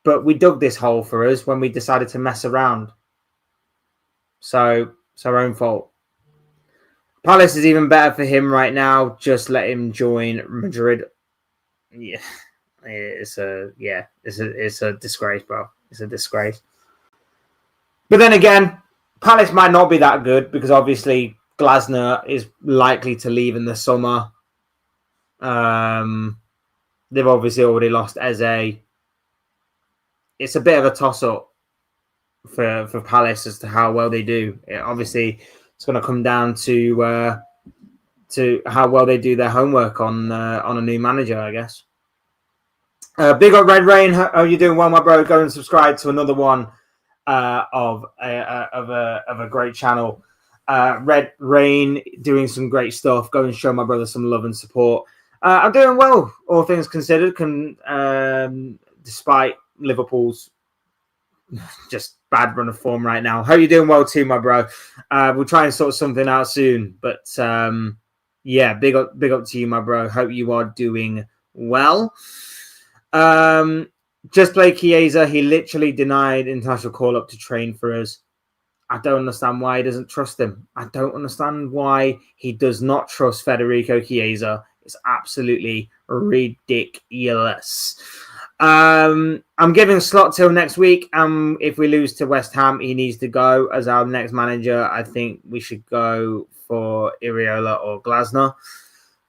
But we dug this hole for us when we decided to mess around. So it's our own fault. Palace is even better for him right now. Just let him join Madrid. Yeah, it's a disgrace, bro. It's a disgrace. But then again, Palace might not be that good because obviously Glasner is likely to leave in the summer. They've obviously already lost Eze. It's a bit of a toss-up for Palace as to how well they do. Obviously, it's going to come down to how well they do their homework on a new manager, I guess. Big up Red Rain. How are you doing? Well, my bro, go and subscribe to another one of a great channel. Red Rain doing some great stuff. Go and show my brother some love and support. I'm doing well, all things considered. Despite Liverpool's just bad run of form right now. Hope you're doing well too, my bro. We'll try and sort something out soon. But yeah, big up to you, my bro. Hope you are doing well. Just play Chiesa. He literally denied international call up to train for us. I don't understand why he doesn't trust him. I don't understand why he does not trust Federico Chiesa. It's absolutely ridiculous. I'm giving Slot till next week. If we lose to West Ham, he needs to go as our next manager. I think we should go for Iriola or Glasner.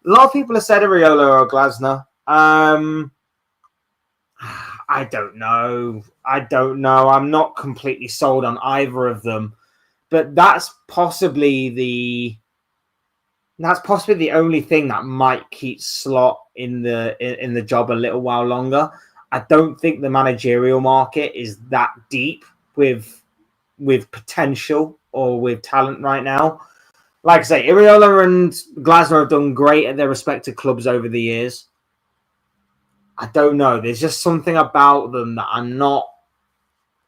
A lot of people have said Iriola or Glasner. I don't know. I'm not completely sold on either of them, but that's possibly the only thing that might keep Slot in the job a little while longer. I don't think the managerial market is that deep with potential or with talent right now. Like I say, Iriola and Glasner have done great at their respective clubs over the years. I don't know. There's just something about them that I'm not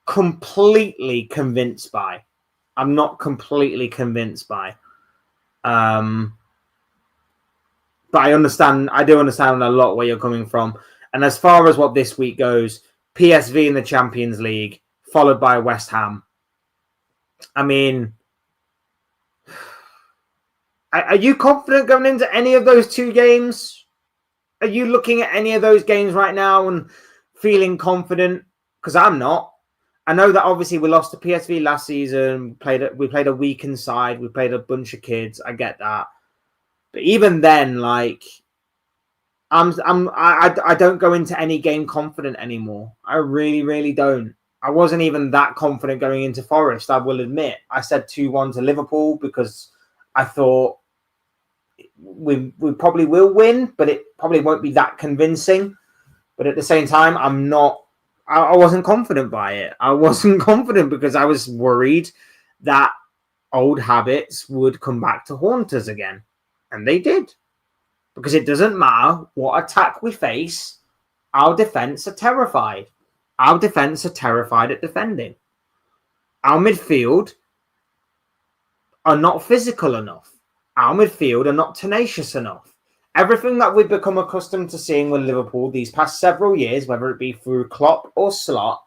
completely convinced by. But I do understand a lot where you're coming from. And as far as what this week goes, PSV in the Champions League, followed by West Ham. I mean, are you confident going into any of those two games? Are you looking at any of those games right now and feeling confident? Because I'm not. I know that obviously we lost to PSV last season. We played a weakened side. We played a bunch of kids. I get that. But even then, like, I don't go into any game confident anymore. I really, really don't. I wasn't even that confident going into Forest, I will admit. I said 2-1 to Liverpool because I thought we probably will win, but it probably won't be that convincing. But at the same time, I wasn't confident by it. I wasn't confident because I was worried that old habits would come back to haunt us again. And they did. Because it doesn't matter what attack we face, our defence are terrified. Our defence are terrified at defending. Our midfield are not physical enough. Our midfield are not tenacious enough. Everything that we've become accustomed to seeing with Liverpool these past several years, whether it be through Klopp or Slot,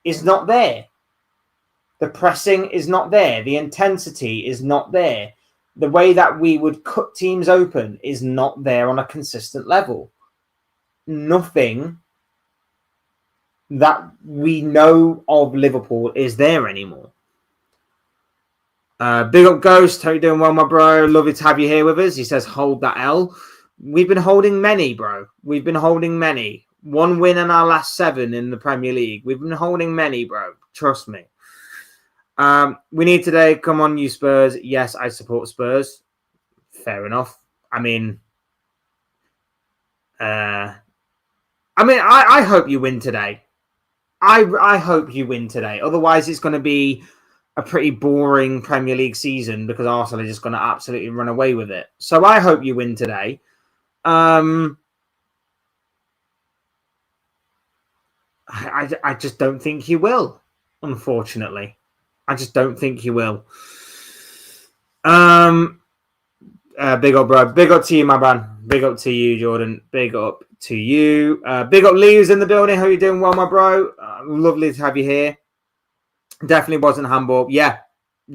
is not there. The pressing is not there. The intensity is not there. The way that we would cut teams open is not there on a consistent level. Nothing that we know of Liverpool is there anymore. Big up Ghost. How you doing? Well, my bro. Lovely to have you here with us. He says, hold that L. We've been holding many, bro. We've been holding many. 1 win in our last 7 in the Premier League. We've been holding many, bro. Trust me. We need today. Come on, you Spurs. Yes, I support Spurs. Fair enough. I hope you win today. I hope you win today. Otherwise, it's going to be a pretty boring Premier League season because Arsenal are just going to absolutely run away with it. So I hope you win today. I just don't think you will, unfortunately. I just don't think you will. Big up, bro. Big up to you, my man. Big up to you, Jordan. Big up to you. Big up, Lee's in the building. How you doing? Well, my bro. Lovely to have you here. Definitely wasn't handball. Yeah,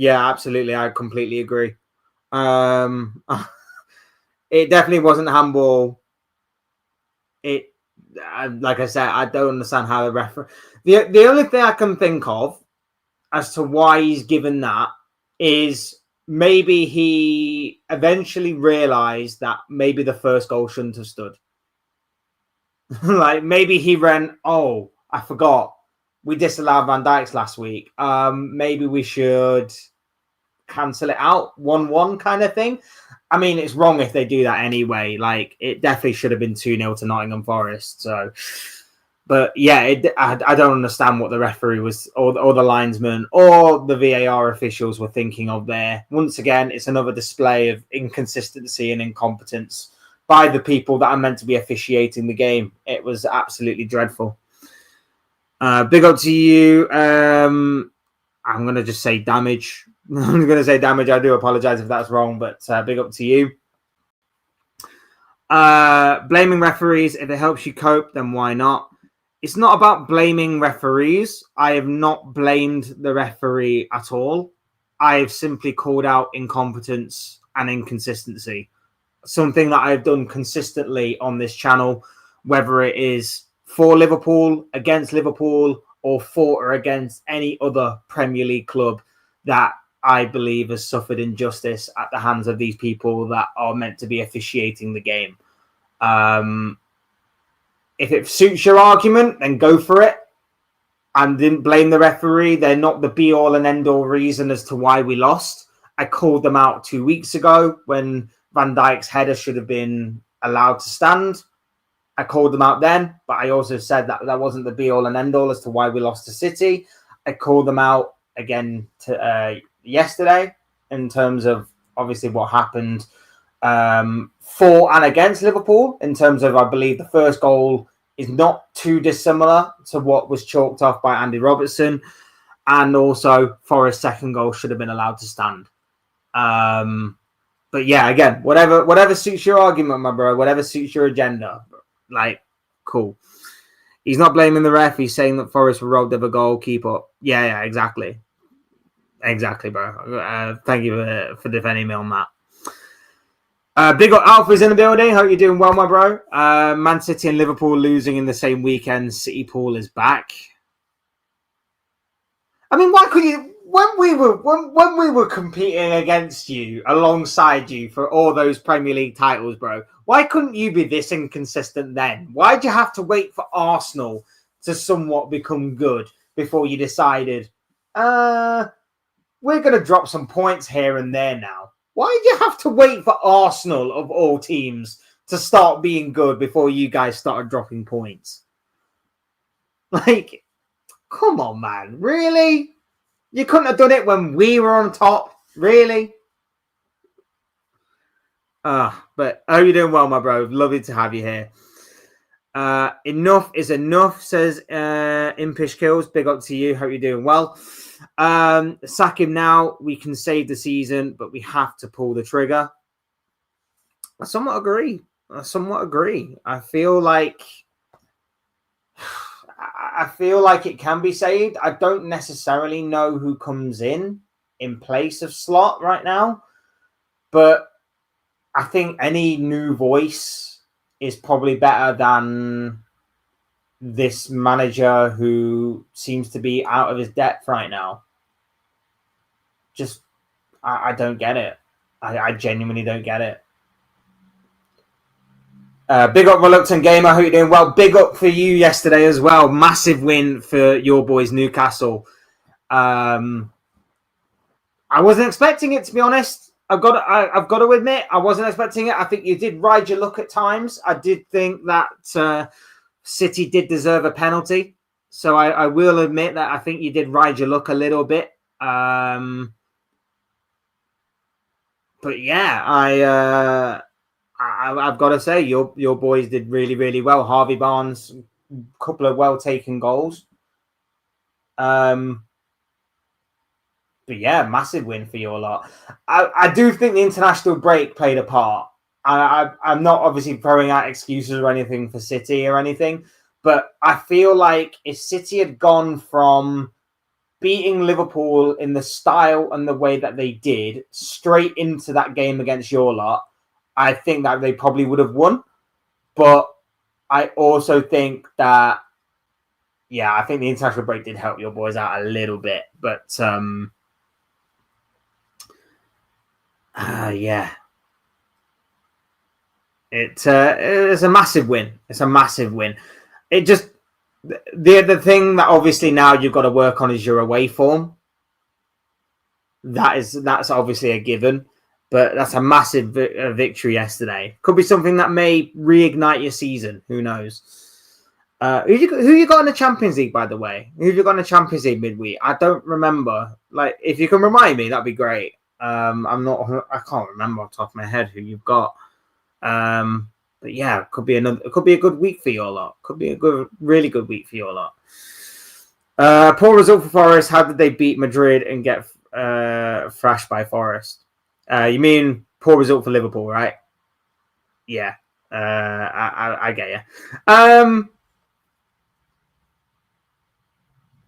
absolutely. I completely agree. It definitely wasn't handball. It, like I said, I don't understand how the referee. The only thing I can think of as to why he's given that is maybe he eventually realised that maybe the first goal shouldn't have stood. Like maybe he ran, oh, I forgot. We disallowed Van Dijk's last week. Maybe we should cancel it out 1-1 kind of thing. I mean, it's wrong if they do that anyway. Like, it definitely should have been 2-0 to Nottingham Forest. So, but yeah, I don't understand what the referee was, or the linesman, or the VAR officials were thinking of there. Once again, it's another display of inconsistency and incompetence by the people that are meant to be officiating the game. It was absolutely dreadful. Big up to you. I'm going to just say damage. I'm going to say damage. I do apologize if that's wrong, but big up to you. Blaming referees, if it helps you cope, then why not? It's not about blaming referees. I have not blamed the referee at all. I have simply called out incompetence and inconsistency. Something that I've done consistently on this channel, whether it is for Liverpool, against Liverpool, or for or against any other Premier League club that I believe has suffered injustice at the hands of these people that are meant to be officiating the game. If it suits your argument, then go for it. And didn't blame the referee. They're not the be-all and end-all reason as to why we lost. I called them out 2 weeks ago when Van Dijk's header should have been allowed to stand. I called them out then, but I also said that that wasn't the be-all and end-all as to why we lost to City. I called them out again yesterday in terms of obviously what happened for and against Liverpool, in terms of, I believe the first goal is not too dissimilar to what was chalked off by Andy Robertson, and also Forest's second goal should have been allowed to stand. But yeah, again, whatever suits your argument, my bro, whatever suits your agenda, like, cool. He's not blaming the ref. He's saying that Forest were robbed of a goal. Keep up. Yeah, exactly. Exactly, bro. Thank you for defending me on that. Big up Alpha's in the building. Hope you're doing well, my bro. Man City and Liverpool losing in the same weekend. City Pool is back. I mean, why could you? When we were competing against you, alongside you for all those Premier League titles, bro, why couldn't you be this inconsistent then? Why'd you have to wait for Arsenal to somewhat become good before you decided, we're going to drop some points here and there now? Why do you have to wait for Arsenal, of all teams, to start being good before you guys started dropping points? Like, come on, man. Really? You couldn't have done it when we were on top? Really? But I hope you're doing well, my bro. Lovely to have you here. Enough is enough, says Impish Kills. Big up to you. Hope you're doing well. Sack him now. We can save the season, but we have to pull the trigger. I somewhat agree. I feel like it can be saved. I don't necessarily know who comes in place of Slot right now, but I think any new voice is probably better than this manager who seems to be out of his depth right now. Just, I don't get it. I genuinely don't get it. Big up Reluctant Gamer. I hope you're doing well. Big up for you yesterday as well. Massive win for your boys, Newcastle. I wasn't expecting it, to be honest. I've got to admit, I wasn't expecting it. I think you did ride your luck at times. I did think that City did deserve a penalty. So I will admit that I think you did ride your luck a little bit. But yeah, I've got to say, your boys did really, really well. Harvey Barnes, a couple of well-taken goals. But yeah, massive win for your lot. I do think the international break played a part. I'm not obviously throwing out excuses or anything for City or anything, but I feel like if City had gone from beating Liverpool in the style and the way that they did straight into that game against your lot, I think that they probably would have won. But I also think that, yeah, I think the international break did help your boys out a little bit. But yeah. It's a massive win. It's a massive win. It just the thing that obviously now you've got to work on is your away form. That's obviously a given, but that's a massive victory yesterday. Could be something that may reignite your season. Who knows? Who you got in the Champions League, by the way? Who have you got in the Champions League midweek? I don't remember. Like, if you can remind me, that'd be great. I can't remember off the top of my head who you've got. But yeah, it could be a good week for you lot. Could be really good week for you lot. Poor result for Forest. How did they beat Madrid and get thrashed by Forest? You mean poor result for Liverpool, right? Yeah, I get you.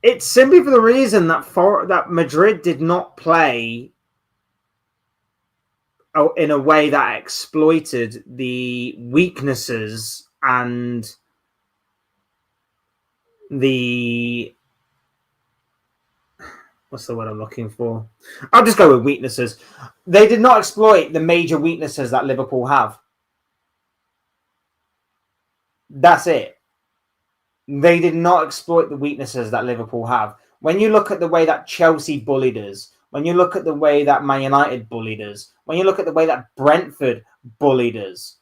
It's simply for the reason that Madrid did not play in a way that exploited the weaknesses and the what's the word I'm looking for? I'll just go with weaknesses. They did not exploit the major weaknesses that Liverpool have. That's it. They did not exploit the weaknesses that Liverpool have. When you look at the way that Chelsea bullied us, when you look at the way that Man United bullied us, when you look at the way that Brentford bullied us,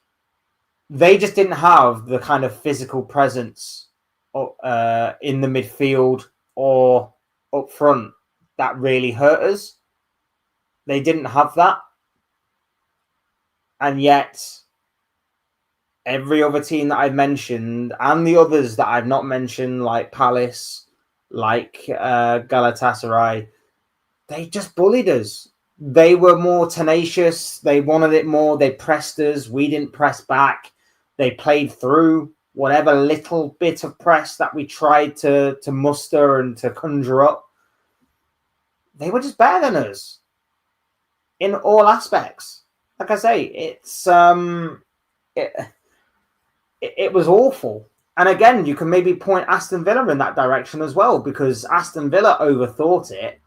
they just didn't have the kind of physical presence in the midfield or up front that really hurt us. They didn't have that. And yet, every other team that I've mentioned and the others that I've not mentioned, like Palace, like Galatasaray, they just bullied us. They were more tenacious. They wanted it more. They pressed us. We didn't press back. They played through whatever little bit of press that we tried to muster and to conjure up. They were just better than us in all aspects. Like I say, it was awful. And again, you can maybe point Aston Villa in that direction as well, because Aston Villa overthought it.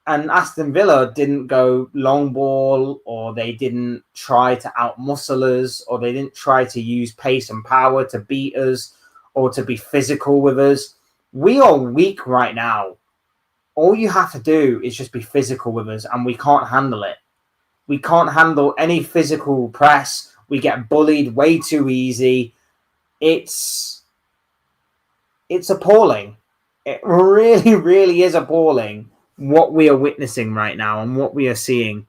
And Aston Villa didn't go long ball, or they didn't try to outmuscle us, or they didn't try to use pace and power to beat us or to be physical with us. We are weak right now. All you have to do is just be physical with us, and we can't handle it. We can't handle any physical press. We get bullied way too easy. It's appalling. It really, really is appalling what we are witnessing right now and what we are seeing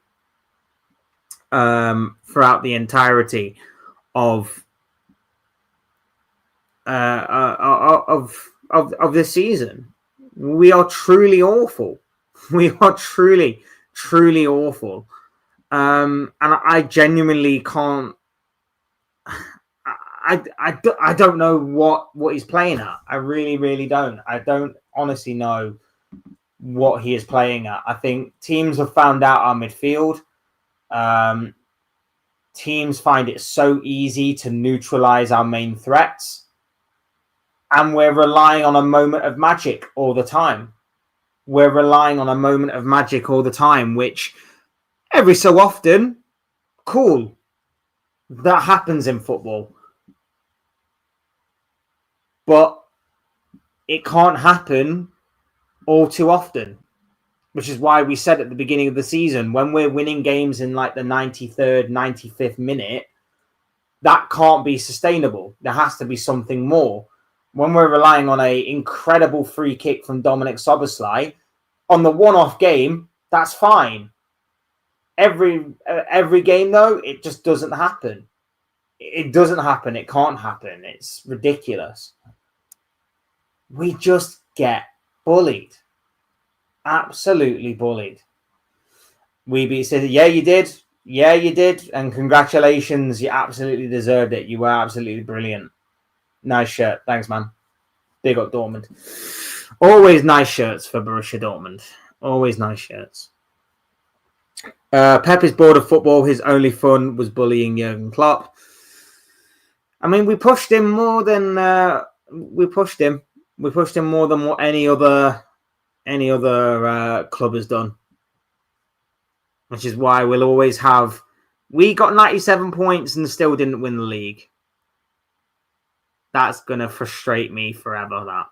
throughout the entirety of this season. We are truly awful. We are truly, truly awful. And I genuinely can't. I don't know what he's playing at. I really, really don't. I don't honestly know what he is playing at. I think teams have found out our midfield. Teams find it so easy to neutralize our main threats. And we're relying on a moment of magic all the time. We're relying on a moment of magic all the time, which every so often, cool. That happens in football. But it can't happen all too often, which is why we said at the beginning of the season, when we're winning games in like the 93rd, 95th minute, that can't be sustainable. There has to be something more. When we're relying on an incredible free kick from Dominic Szoboszlai, on the one-off game, that's fine. Every game, though, it just doesn't happen. It doesn't happen. It can't happen. It's ridiculous. We just get bullied. Absolutely bullied. Weeby said, yeah, you did. Yeah, you did. And congratulations. You absolutely deserved it. You were absolutely brilliant. Nice shirt. Thanks, man. Big up Dortmund. Always nice shirts for Borussia Dortmund. Always nice shirts. Pep is bored of football. His only fun was bullying Jurgen Klopp. I mean, we pushed him more than we pushed him. We pushed him more than what any other club has done, which is why we'll always have We got 97 points and still didn't win the league. That's going to frustrate me forever, that.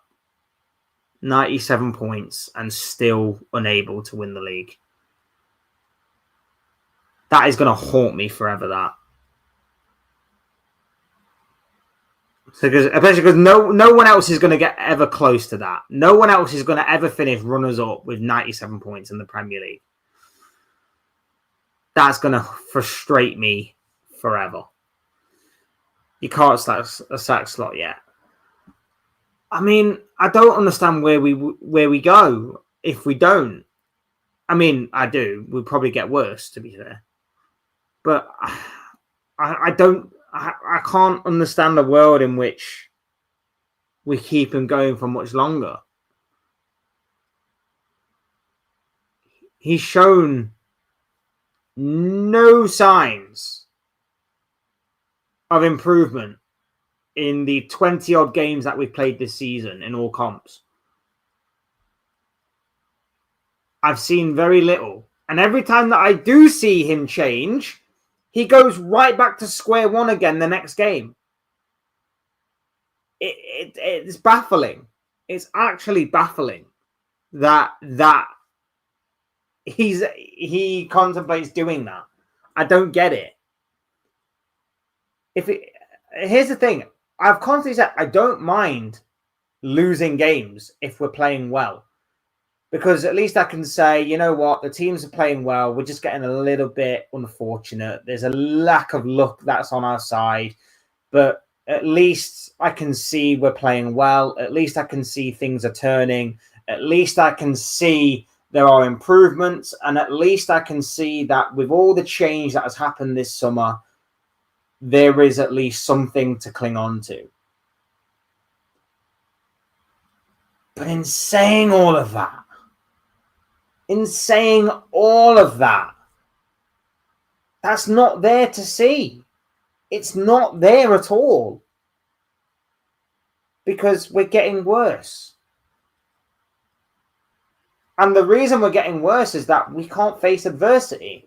97 points and still unable to win the league. That is going to haunt me forever, that. Especially because no one else is going to get ever close to that. No one else is going to ever finish runners-up with 97 points in the Premier League. That's going to frustrate me forever. You can't sack Slot yet. I mean, I don't understand where we go if we don't. I mean, I do. We'll probably get worse, to be fair. But I can't understand a world in which we keep him going for much longer. He's shown no signs of improvement in the 20-odd games that we've played this season in all comps. I've seen very little. And every time that I do see him change, he goes right back to square one again the next game. It's baffling. It's actually baffling that he contemplates doing that. I don't get it. Here's the thing. I've constantly said I don't mind losing games if we're playing well. Because at least I can say, you know what, the teams are playing well. We're just getting a little bit unfortunate. There's a lack of luck that's on our side. But at least I can see we're playing well. At least I can see things are turning. At least I can see there are improvements. And at least I can see that with all the change that has happened this summer, there is at least something to cling on to. But in saying all of that, that's not there to see. It's not there at all. Because we're getting worse. And the reason we're getting worse is that we can't face adversity.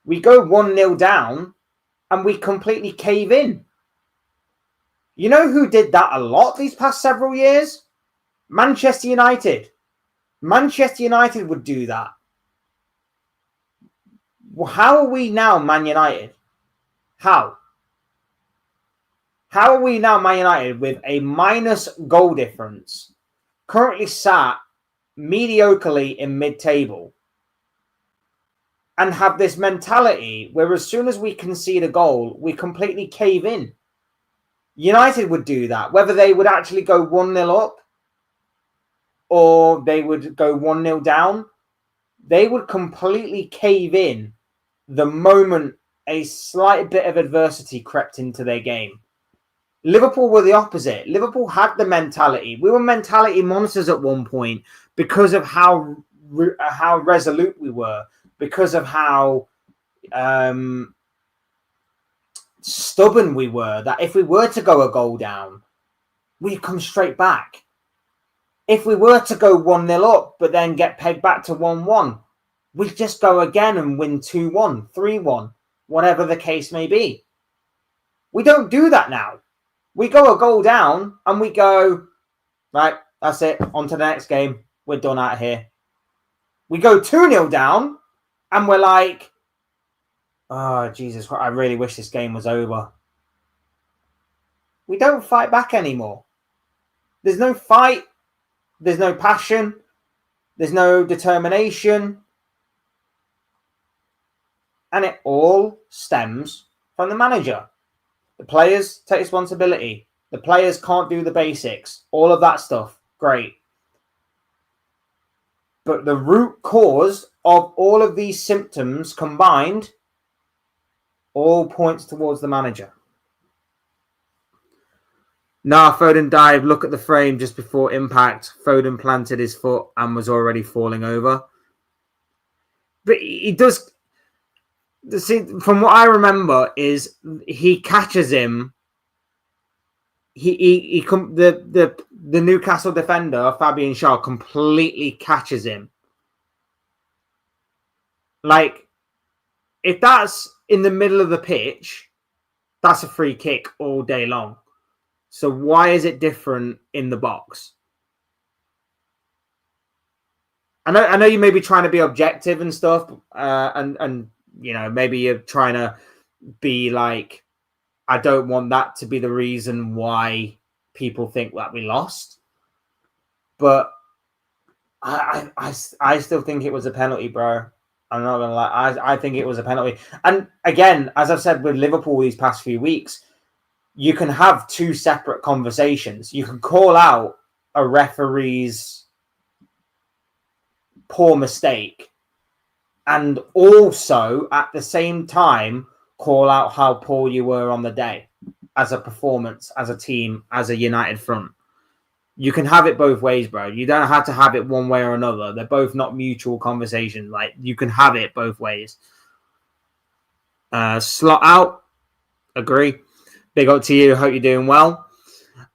We go 1-0 down and we completely cave in. You know who did that a lot these past several years? Manchester United. Manchester United would do that. Well, how are we now, Man United? How? How are we now, Man United, with a minus goal difference, currently sat mediocrely in mid-table, and have this mentality where as soon as we concede a goal, we completely cave in? United would do that. Whether they would actually go 1-0 up or they would go 1-0 down, they would completely cave in the moment a slight bit of adversity crept into their game. Liverpool were the opposite. Liverpool had the mentality. We were mentality monsters at one point because of how resolute we were, because of how stubborn we were, that if we were to go a goal down, we'd come straight back. If we were to go 1-0 up, but then get pegged back to 1-1, we'd just go again and win 2-1, 3-1, whatever the case may be. We don't do that now. We go a goal down and we go, right, that's it, on to the next game. We're done out of here. We go 2-0 down and we're like, oh, Jesus, I really wish this game was over. We don't fight back anymore. There's no fight. There's no passion. There's no determination. And it all stems from the manager. The players take responsibility. The players can't do the basics. All of that stuff. Great. But the root cause of all of these symptoms combined all points towards the manager. Foden dived. Look at the frame just before impact. Foden planted his foot and was already falling over. But he does... See, from what I remember, is he catches him. The Newcastle defender, Fabian Schär, completely catches him. Like, if that's in the middle of the pitch, that's a free kick all day long. So why is it different in the box? I know you may be trying to be objective and stuff, and maybe you're trying to be like, I don't want that to be the reason why people think that we lost. But I still think it was a penalty, bro. I'm not gonna lie. I think it was a penalty. And again, as I've said with Liverpool these past few weeks, you can have two separate conversations. You can call out a referee's poor mistake and also at the same time call out how poor you were on the day as a performance, as a team, as a united front. You can have it both ways, bro. You don't have to have it one way or another. They're both not mutual conversations. Like, you can have it both ways. Slot out. Agree. Big up to you. Hope you're doing well.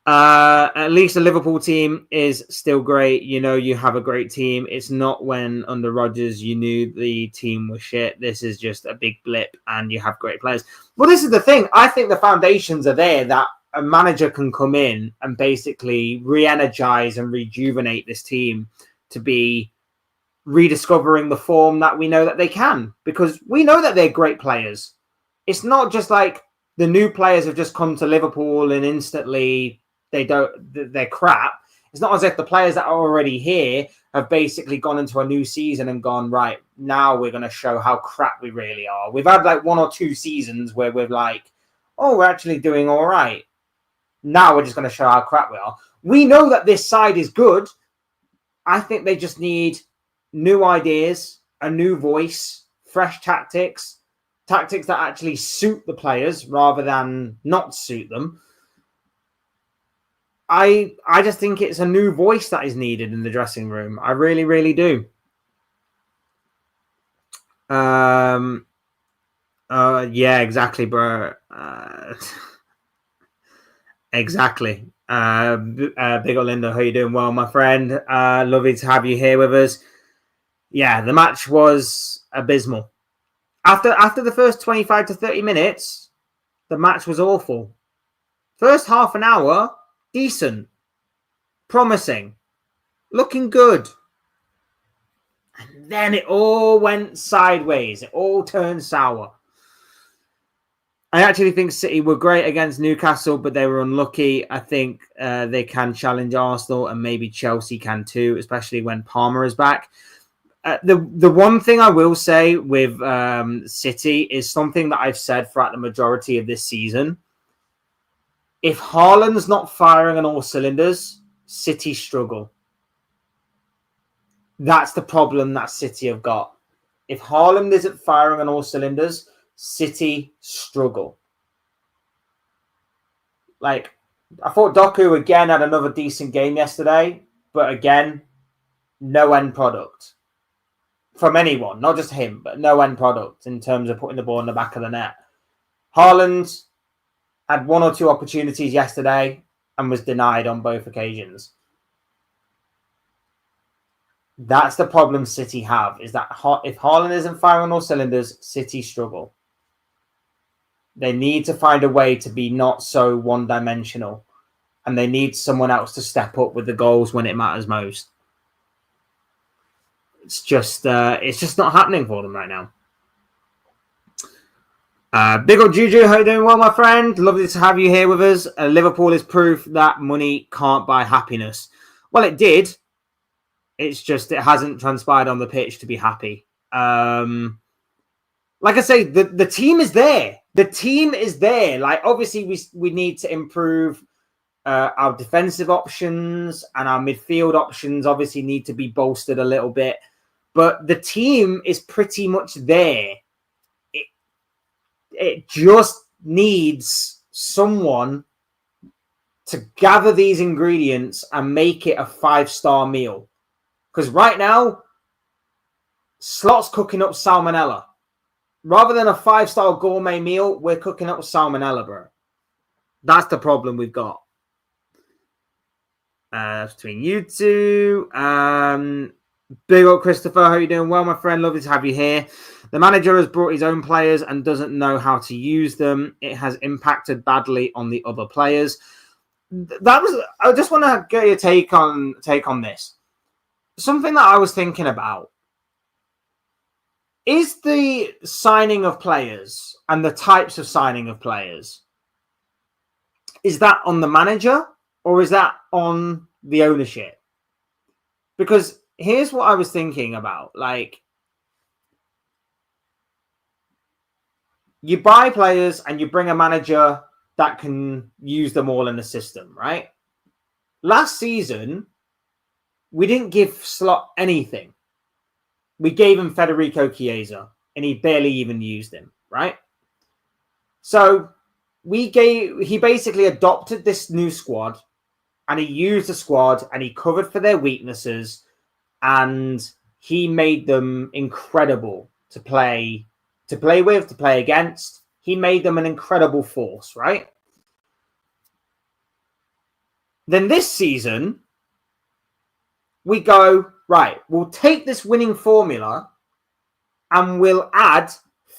At least the Liverpool team is still great. You know, you have a great team. It's not when under Rodgers you knew the team was shit. This is just a big blip and you have great players. Well, this is the thing. I think the foundations are there that a manager can come in and basically re-energize and rejuvenate this team to be rediscovering the form that we know that they can, because we know that they're great players. It's not just like the new players have just come to Liverpool and instantly they're crap. It's not as if the players that are already here have basically gone into a new season and gone, right, now we're going to show how crap we really are. We've had like 1 or 2 seasons where we're like, oh, we're actually doing all right. Now we're just going to show how crap we are. We know that this side is good. I think they just need new ideas, a new voice, fresh tactics that actually suit the players rather than not suit them. I just think it's a new voice that is needed in the dressing room. I really, really do. Yeah, exactly, bro. Exactly. Big Olinda, how you doing? Well, my friend. Lovely to have you here with us. Yeah, the match was abysmal. After the first 25 to 30 minutes, the match was awful. First half an hour, decent, promising, looking good. And then it all went sideways. It all turned sour. I actually think City were great against Newcastle, but they were unlucky. I think they can challenge Arsenal and maybe Chelsea can too, especially when Palmer is back. The one thing I will say with City is something that I've said throughout the majority of this season. If Haaland's not firing on all cylinders, City struggle. That's the problem that City have got. If Haaland isn't firing on all cylinders, City struggle. Like, I thought Doku again had another decent game yesterday, but again, no end product. From anyone, not just him, but no end product in terms of putting the ball in the back of the net. Haaland had 1 or 2 opportunities yesterday and was denied on both occasions. That's the problem City have, is that if Haaland isn't firing on all cylinders, City struggle. They need to find a way to be not so one-dimensional, and they need someone else to step up with the goals when it matters most. It's just not happening for them right now. Big old Juju, how you doing? Well, my friend, lovely to have you here with us. Liverpool is proof that money can't buy happiness. Well, it did. It's just it hasn't transpired on the pitch to be happy. Like I say, the team is there. The team is there. Like, obviously, we need to improve our defensive options, and our midfield options obviously need to be bolstered a little bit. But the team is pretty much there. It just needs someone to gather these ingredients and make it a 5-star meal. Because right now, Slot's cooking up salmonella. Rather than a 5-star gourmet meal, we're cooking up salmonella, bro. That's the problem we've got. Between you two. Big up, Christopher. How are you doing? Well, my friend. Lovely to have you here. The manager has brought his own players and doesn't know how to use them. It has impacted badly on the other players. I just want to get your take on this. Something that I was thinking about is the signing of players and the types of signing of players. Is that on the manager or is that on the ownership? Because here's what I was thinking about. Like, you buy players and you bring a manager that can use them all in the system, right? Last season, we didn't give Slot anything. We gave him Federico Chiesa and he barely even used him, right? So he basically adopted this new squad and he used the squad and he covered for their weaknesses and he made them incredible to play with, to play against. He made them an incredible force, right? Then this season, we go, right, we'll take this winning formula and we'll add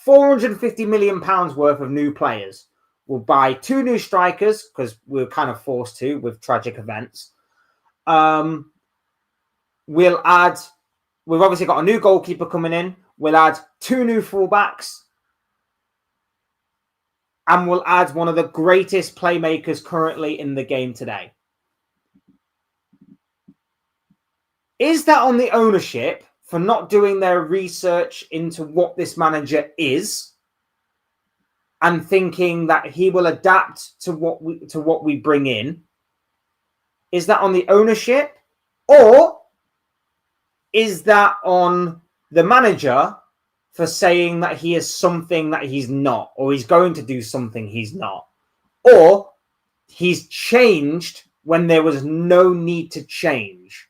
£450 million worth of new players. We'll buy 2 new strikers because we're kind of forced to with tragic events. We've obviously got a new goalkeeper coming in. We'll add 2 new fullbacks. And we'll add one of the greatest playmakers currently in the game today. Is that on the ownership for not doing their research into what this manager is and thinking that he will adapt to what we bring in? Is that on the ownership, or is that on the manager for saying that he is something that he's not, or he's going to do something he's not, or he's changed when there was no need to change?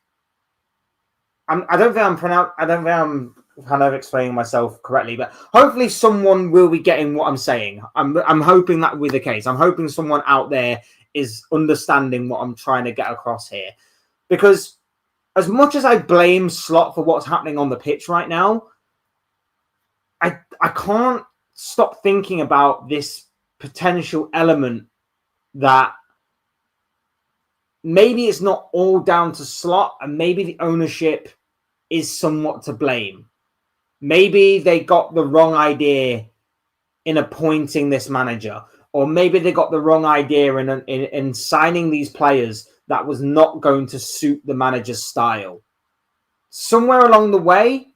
I don't think I'm kind of explaining myself correctly, but hopefully someone will be getting what I'm saying. I'm hoping that will be the case. I'm hoping someone out there is understanding what I'm trying to get across here. Because as much as I blame Slot for what's happening on the pitch right now, I can't stop thinking about this potential element that maybe it's not all down to Slot and maybe the ownership is somewhat to blame. Maybe they got the wrong idea in appointing this manager, or maybe they got the wrong idea in signing these players that was not going to suit the manager's style. Somewhere along the way,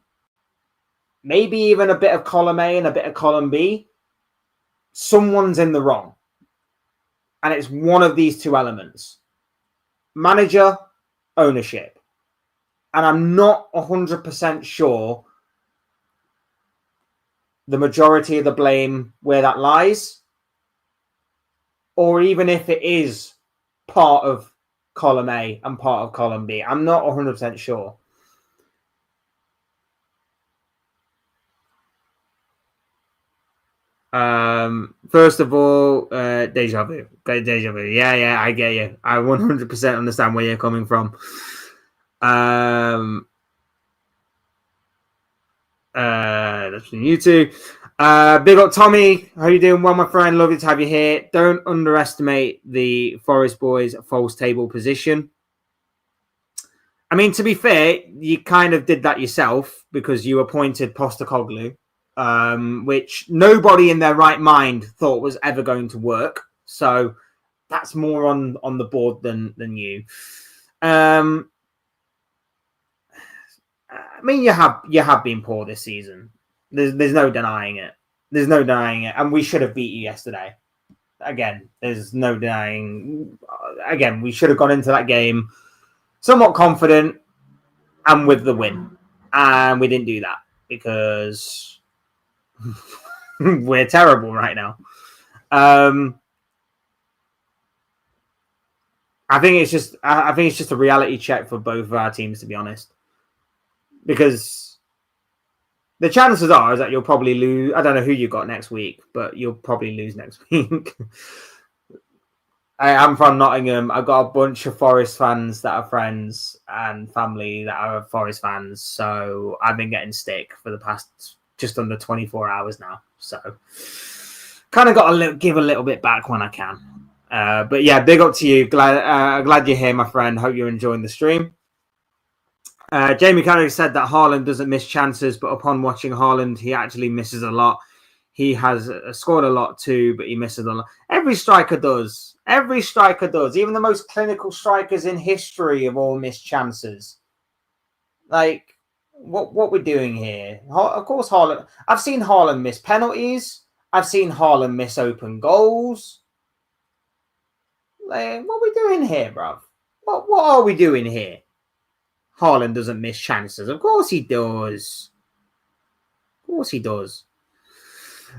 maybe even a bit of column A and a bit of column B, someone's in the wrong. And it's one of these 2 elements. Manager, ownership. And I'm not 100% sure the majority of the blame where that lies, or even if it is part of column A and part of column B. I'm not 100% sure. First of all, deja vu. Yeah, I get you. I 100% understand where you're coming from. That's from you two. Big up Tommy. How you doing? Well, my friend, lovely to have you here. Don't underestimate the Forest boys' false table position. I mean, to be fair, you kind of did that yourself because you appointed Postecoglou, which nobody in their right mind thought was ever going to work. So that's more on the board than you. I mean, you have been poor this season. There's no denying it. There's no denying it. And we should have beat you yesterday. Again, there's no denying. Again, we should have gone into that game somewhat confident and with the win. And we didn't do that because we're terrible right now. I think it's just a reality check for both of our teams, to be honest. Because the chances are is that you'll probably lose. I don't know who you got next week, but you'll probably lose next week. I'm from Nottingham. I've got a bunch of Forest fans that are friends and family that are Forest fans. So I've been getting stick for the past just under 24 hours now. So kind of got to give a little bit back when I can. But yeah, big up to you. Glad you're here, my friend. Hope you're enjoying the stream. Jamie Carragher said that Haaland doesn't miss chances, but upon watching Haaland, he actually misses a lot. He has scored a lot too, but he misses a lot. Every striker does. Every striker does. Even the most clinical strikers in history have all missed chances. Like, what we're doing here? Of course, Haaland. I've seen Haaland miss penalties. I've seen Haaland miss open goals. Like, what are we doing here, bruv? What are we doing here? Haaland doesn't miss chances. Of course he does. Of course he does.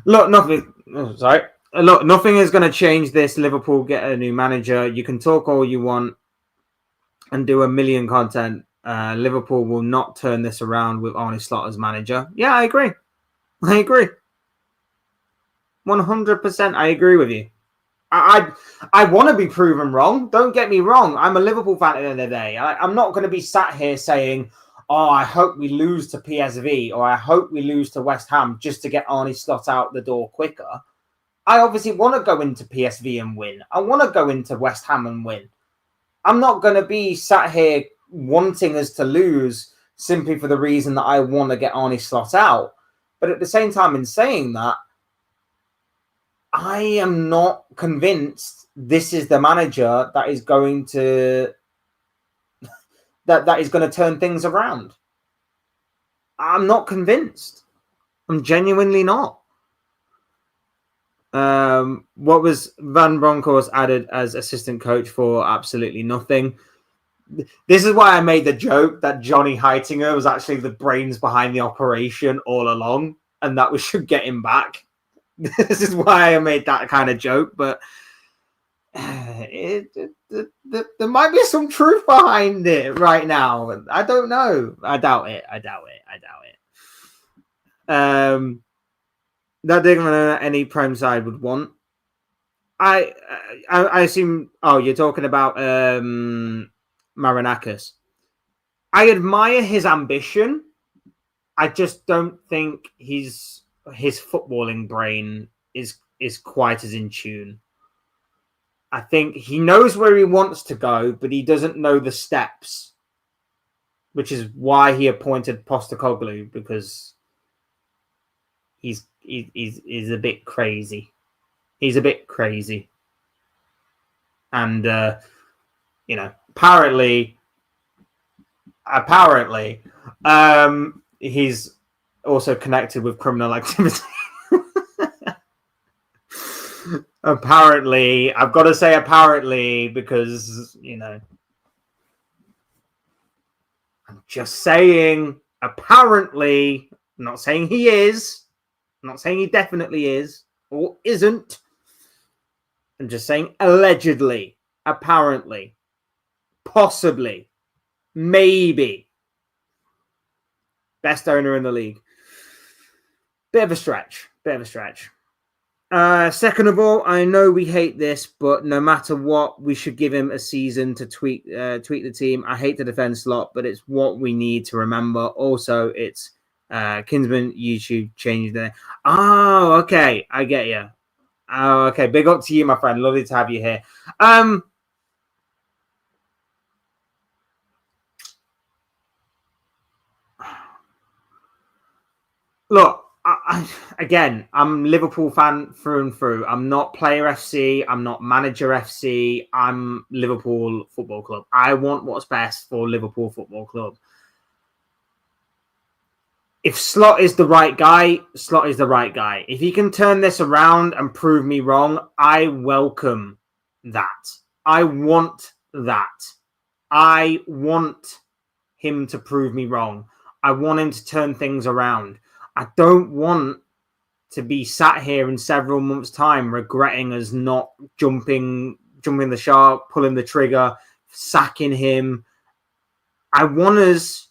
Look, nothing. Look, nothing is going to change this. Liverpool get a new manager. You can talk all you want and do a million content. Liverpool will not turn this around with Arne Slot as manager. Yeah, I agree. 100%. I agree with you. I want to be proven wrong. Don't get me wrong. I'm a Liverpool fan at the end of the day. I'm not going to be sat here saying, oh, I hope we lose to PSV or I hope we lose to West Ham just to get Arne Slot out the door quicker. I obviously want to go into PSV and win. I want to go into West Ham and win. I'm not going to be sat here wanting us to lose simply for the reason that I want to get Arne Slot out. But at the same time, in saying that, I am not convinced this is the manager that is going to that is going to turn things around. I'm not convinced. I'm genuinely not. What was Van Bronckhorst added as assistant coach for? Absolutely nothing. This is why I made the joke that Johnny Heitinger was actually the brains behind the operation all along, and that we should get him back. This is why I made that kind of joke, but there might be some truth behind it right now. I don't know. I doubt it. That didn't any prime side would want. I assume. Oh, you're talking about Marinakis. I admire his ambition. I just don't think his footballing brain is quite as in tune. I think he knows where he wants to go, but he doesn't know the steps, which is why he appointed Postecoglou, because he's a bit crazy. He's a bit crazy. And, apparently, he's also connected with criminal activity. Apparently, I've got to say apparently because, I'm just saying apparently. I'm not saying he is. I'm not saying he definitely is or isn't. I'm just saying allegedly, apparently, possibly, maybe. Best owner in the league. Bit of a stretch. Second of all, I know we hate this, but no matter what, we should give him a season to tweak the team. I hate the defense slot, but it's what we need to remember. Also, it's Kinsman YouTube changed there. Oh, okay. I get you. Oh, okay. Big up to you, my friend. Lovely to have you here. Look, I'm Liverpool fan through and through. I'm not Player FC. I'm not Manager FC. I'm Liverpool Football Club. I want what's best for Liverpool Football Club. If Slot is the right guy, Slot is the right guy. If he can turn this around and prove me wrong, I welcome that. I want that. I want him to prove me wrong. I want him to turn things around. I don't want to be sat here in several months' time regretting us not jumping the shark, pulling the trigger, sacking him. I want us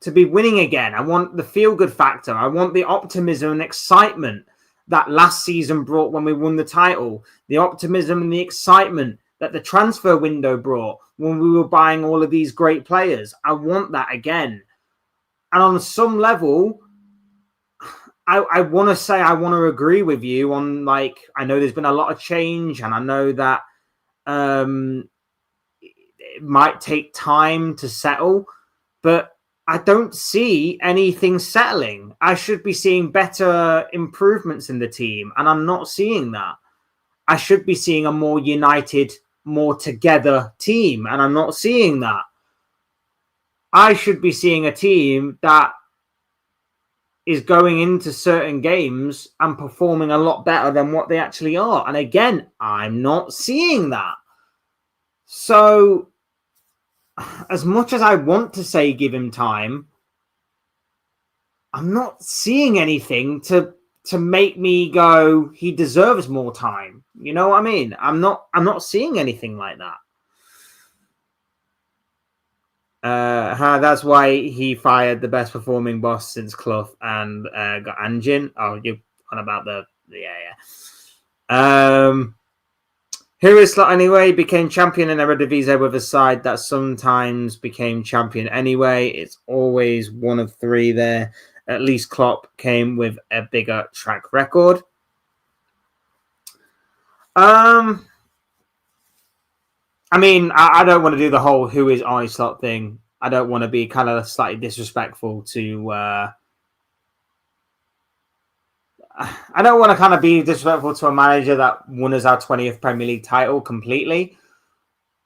to be winning again. I want the feel-good factor. I want the optimism and excitement. that last season brought when we won the title, the optimism and the excitement that the transfer window brought when we were buying all of these great players. I want that again. And on some level, I want to say I want to agree with you on, like, I know there's been a lot of change, and I know that it might take time to settle, but I don't see anything settling. I should be seeing better improvements in the team, and I'm not seeing that. I should be seeing a more united, more together team, and I'm not seeing that. I should be seeing a team that is going into certain games and performing a lot better than what they actually are. And again, I'm not seeing that. So as much as I want to say give him time, I'm not seeing anything to make me go, he deserves more time. You know what I mean? I'm not seeing anything like that. That's why he fired the best performing boss since Clough and got Anjin. Oh, you're on about the who is Slot anyway? Became champion in Eredivisie with a side that sometimes became champion anyway. It's always one of three there. At least Klopp came with a bigger track record. I mean, I don't want to do the whole who is Arne Slot thing. I don't want to be kind of slightly disrespectful to... I don't want to kind of be disrespectful to a manager that won us our 20th Premier League title completely.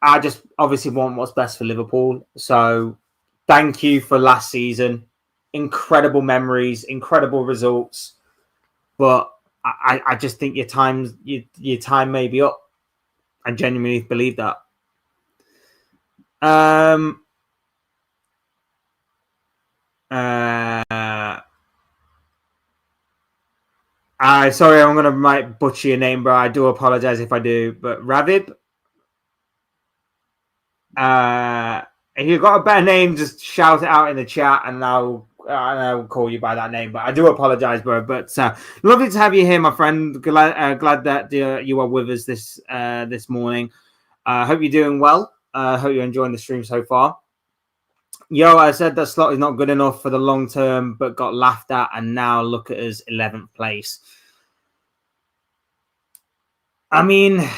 I just obviously want what's best for Liverpool. So thank you for last season. Incredible memories, incredible results. But I just think your time may be up. I genuinely believe that. Sorry, I'm gonna might butcher your name, bro. I do apologize if I do. But Ravib, if you've got a better name, just shout it out in the chat, and I'll call you by that name. But I do apologize, bro. But lovely to have you here, my friend. Glad that you are with us this morning. Hope you're doing well. Hope you're enjoying the stream so far. Yo, I said that Slot is not good enough for the long term, but got laughed at, and now look at us, 11th place. I mean,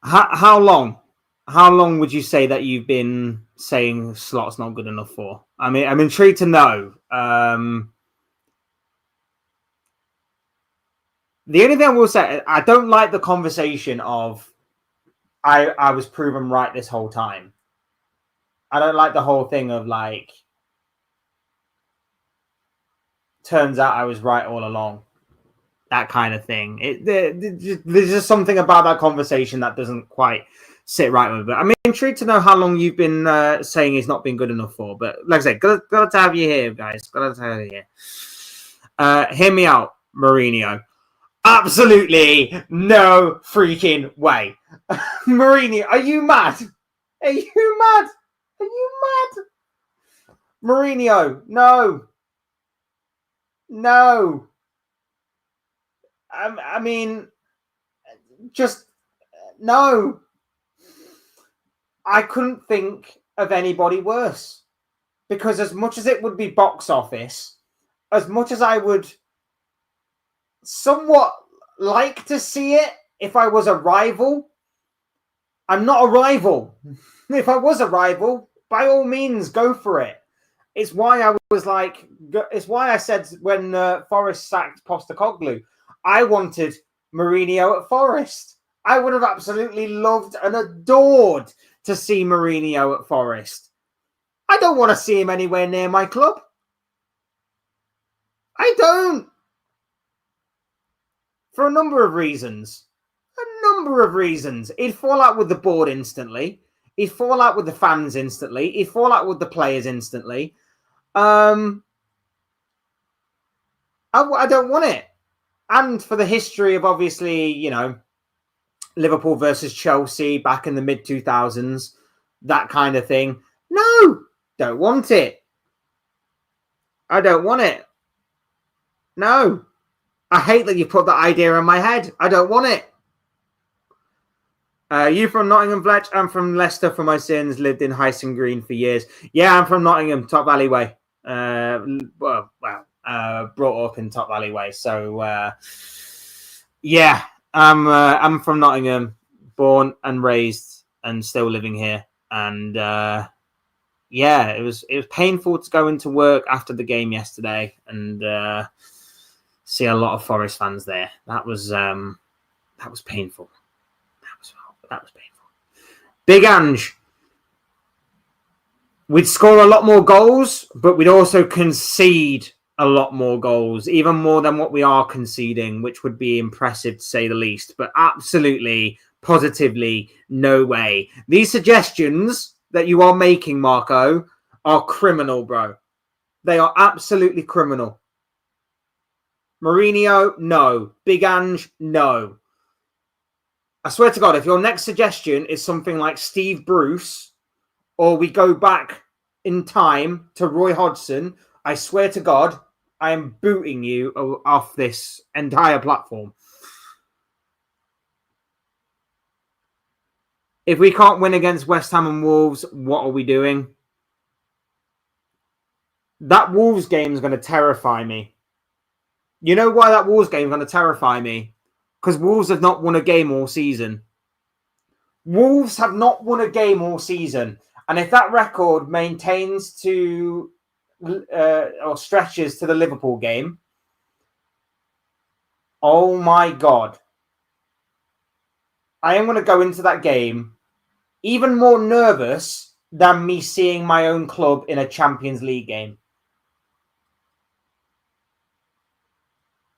how long? How long would you say that you've been saying Slot's not good enough for? I mean, I'm intrigued to know. The only thing I will say, I don't like the conversation of I was proven right this whole time. I don't like the whole thing of like, turns out I was right all along. That kind of thing. There's just something about that conversation that doesn't quite sit right with it. I'm intrigued to know how long you've been saying he's not been good enough for. But like I said, glad to have you here, guys. Glad to have you here. Hear me out, Mourinho. Absolutely no freaking way. Mourinho, are you mad? Are you mad? Are you mad? Mourinho, no. No. I mean, just no. I couldn't think of anybody worse. Because as much as it would be box office, as much as I would somewhat like to see it if I was a rival, I'm not a rival. If I was a rival, by all means, go for it. It's why I was like, it's why I said when Forest sacked Postecoglou, I wanted Mourinho at Forest. I would have absolutely loved and adored to see Mourinho at Forest. I don't want to see him anywhere near my club. I don't. For a number of reasons. He'd fall out with the board instantly. He'd fall out with the fans instantly. He'd fall out with the players instantly. I don't want it. And for the history of, obviously, you know, Liverpool versus Chelsea back in the mid-2000s, that kind of thing. No, don't want it. I don't want it. No. I hate that you put that idea in my head. I don't want it. You from Nottingham, Fletch? I'm from Leicester for my sins. Lived in Hyson Green for years. Yeah, I'm from Nottingham, Top Valley Way. Brought up in Top Valley Way. So, yeah, I'm from Nottingham, born and raised, and still living here. And yeah, it was painful to go into work after the game yesterday and see a lot of Forest fans there. That was painful. That was painful. Big Ange. We'd score a lot more goals, but we'd also concede a lot more goals, even more than what we are conceding, which would be impressive to say the least. But absolutely, positively, no way. These suggestions that you are making, Marco, are criminal, bro. They are absolutely criminal. Mourinho, no. Big Ange, no. I swear to God, if your next suggestion is something like Steve Bruce, or we go back in time to Roy Hodgson, I swear to God, I am booting you off this entire platform. If we can't win against West Ham and Wolves, what are we doing? That Wolves game is going to terrify me. You know why that Wolves game is going to terrify me? Because Wolves have not won a game all season. Wolves have not won a game all season. And if that record maintains to or stretches to the Liverpool game, oh my God. I am going to go into that game even more nervous than me seeing my own club in a Champions League game.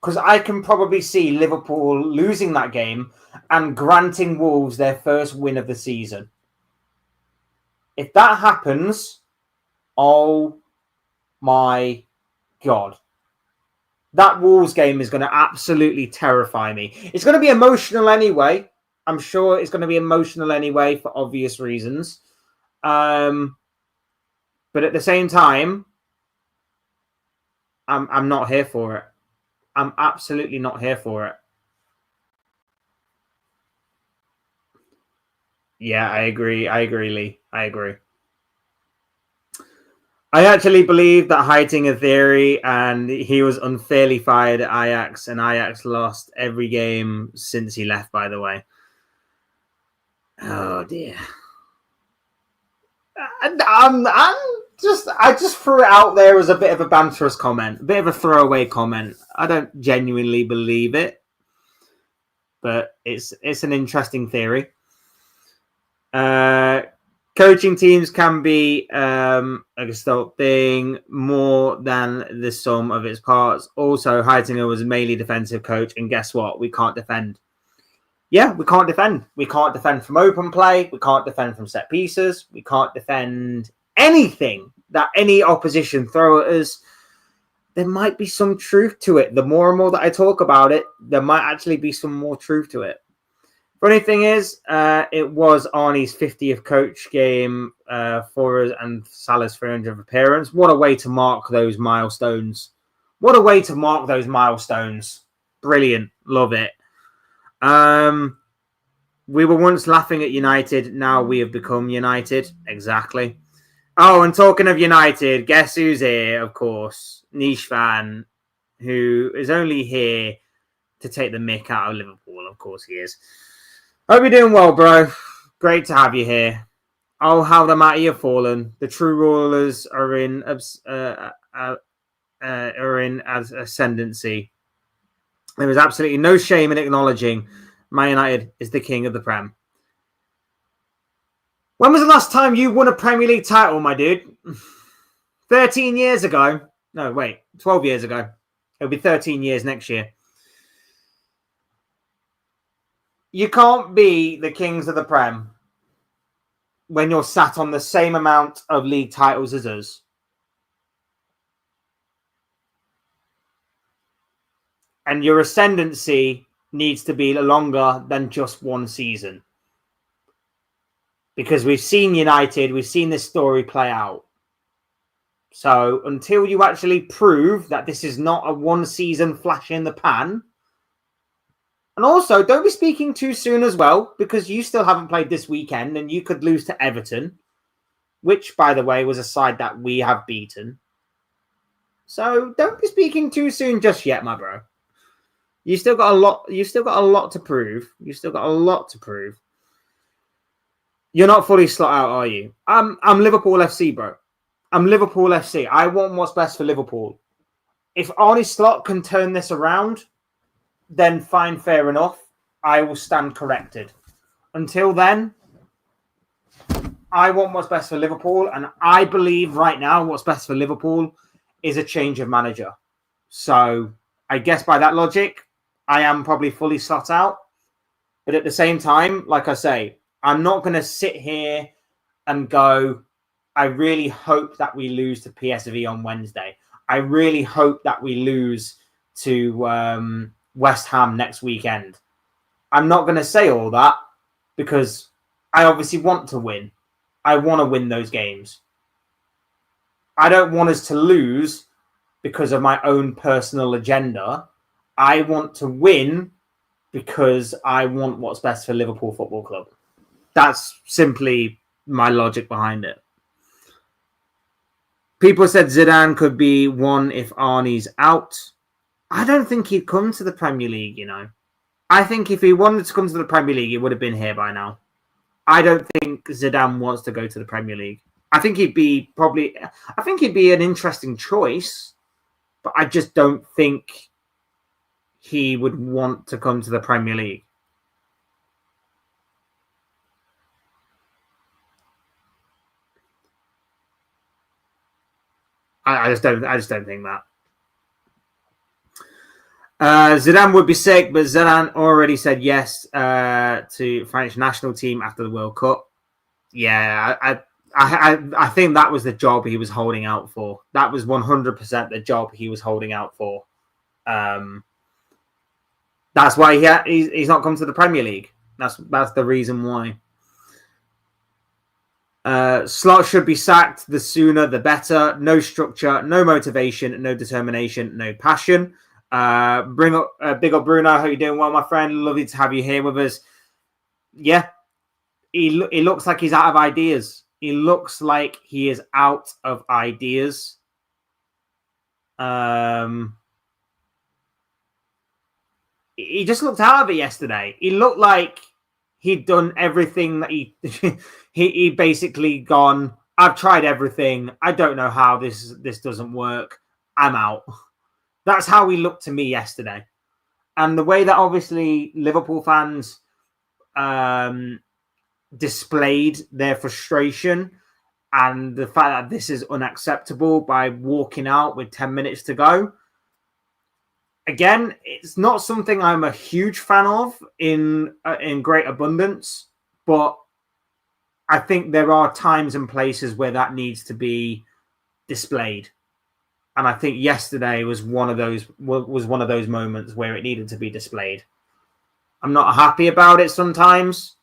Because I can probably see Liverpool losing that game and granting Wolves their first win of the season. If that happens, oh my God. That Wolves game is going to absolutely terrify me. It's going to be emotional anyway. I'm sure it's going to be emotional anyway for obvious reasons. But at the same time, I'm not here for it. I'm absolutely not here for it. Yeah, I agree. Lee. I agree. I actually believe that Heitinga theory, and he was unfairly fired at Ajax, and Ajax lost every game since he left, by the way. Oh, dear. I just threw it out there as a bit of a banterous comment, a bit of a throwaway comment. I don't genuinely believe it, but it's an interesting theory. Coaching teams can be a gestalt thing more than the sum of its parts. Also, Heitinger was a mainly defensive coach, and guess what? We can't defend. Yeah, we can't defend. We can't defend from open play. We can't defend from set pieces. We can't defend anything that any opposition throw at us. There might be some truth to it. The more and more that I talk about it, there might actually be some more truth to it. Funny thing is, it was Arnie's 50th coach game for us and Salah's 300th appearance. What a way to mark those milestones. What a way to mark those milestones. Brilliant. Love it. We were once laughing at United. Now we have become United. Exactly. Oh, and talking of United, guess who's here? Of course, niche fan who is only here to take the mick out of Liverpool. Of course he is. Hope you're doing well, bro. Great to have you here. Oh, how the mighty have fallen. The true rulers are in ascendancy. There is absolutely no shame in acknowledging Man United is the king of the Prem. When was the last time you won a Premier League title, my dude? 13 years ago. No, wait. 12 years ago. It'll be 13 years next year. You can't be the kings of the Prem when you're sat on the same amount of league titles as us. And your ascendancy needs to be longer than just one season. Because we've seen United, we've seen this story play out. So until you actually prove that this is not a one-season flash in the pan, and also don't be speaking too soon as well, because you still haven't played this weekend and you could lose to Everton, which, by the way, was a side that we have beaten. So don't be speaking too soon just yet, my bro. You still got a lot. You still got a lot to prove. You still got a lot to prove. You're not fully slot out, are you? I'm Liverpool FC, bro. I'm Liverpool FC. I want what's best for Liverpool. If Arnie Slot can turn this around, then fine, fair enough. I will stand corrected. Until then, I want what's best for Liverpool, and I believe right now what's best for Liverpool is a change of manager. So I guess by that logic, I am probably fully slot out. But at the same time, like I say, I'm not going to sit here and go, I really hope that we lose to PSV on Wednesday. I really hope that we lose to West Ham next weekend. I'm not going to say all that because I obviously want to win. I want to win those games. I don't want us to lose because of my own personal agenda. I want to win because I want what's best for Liverpool Football Club. That's simply my logic behind it. People said Zidane could be one if Arnie's out. I don't think he'd come to the Premier League, you know. I think if he wanted to come to the Premier League, he would have been here by now. I don't think Zidane wants to go to the Premier League. I think he'd be an interesting choice, but I just don't think he would want to come to the Premier League. I just don't think that. Zidane would be sick, but Zidane already said yes to French national team after the World Cup. Yeah, I think that was the job he was holding out for. That was 100% the job he was holding out for. That's why he's not come to the Premier League. That's the reason why. Slot should be sacked. The sooner, the better. No structure, no motivation, no determination, no passion. Big up Bruno. I hope you're doing well, my friend. Lovely to have you here with us. Yeah, he looks like he's out of ideas. He looks like he is out of ideas. He just looked out of it yesterday. He looked like he'd done everything that he basically gone, I've tried everything. I don't know how this doesn't work. I'm out. That's how he looked to me yesterday. And the way that obviously Liverpool fans displayed their frustration and the fact that this is unacceptable by walking out with 10 minutes to go. Again, it's not something I'm a huge fan of in great abundance, but I think there are times and places where that needs to be displayed. And I think yesterday was one of those moments where it needed to be displayed. I'm not happy about it sometimes,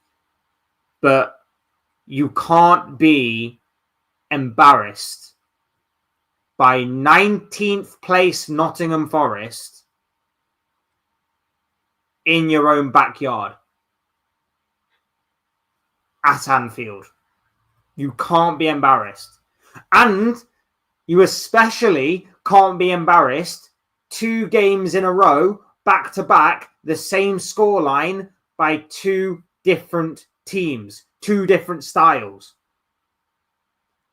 but you can't be embarrassed by 19th place Nottingham Forest in your own backyard at Anfield. You can't be embarrassed. And you especially can't be embarrassed 2 games in a row, back to back, the same scoreline by 2 different teams, 2 different styles.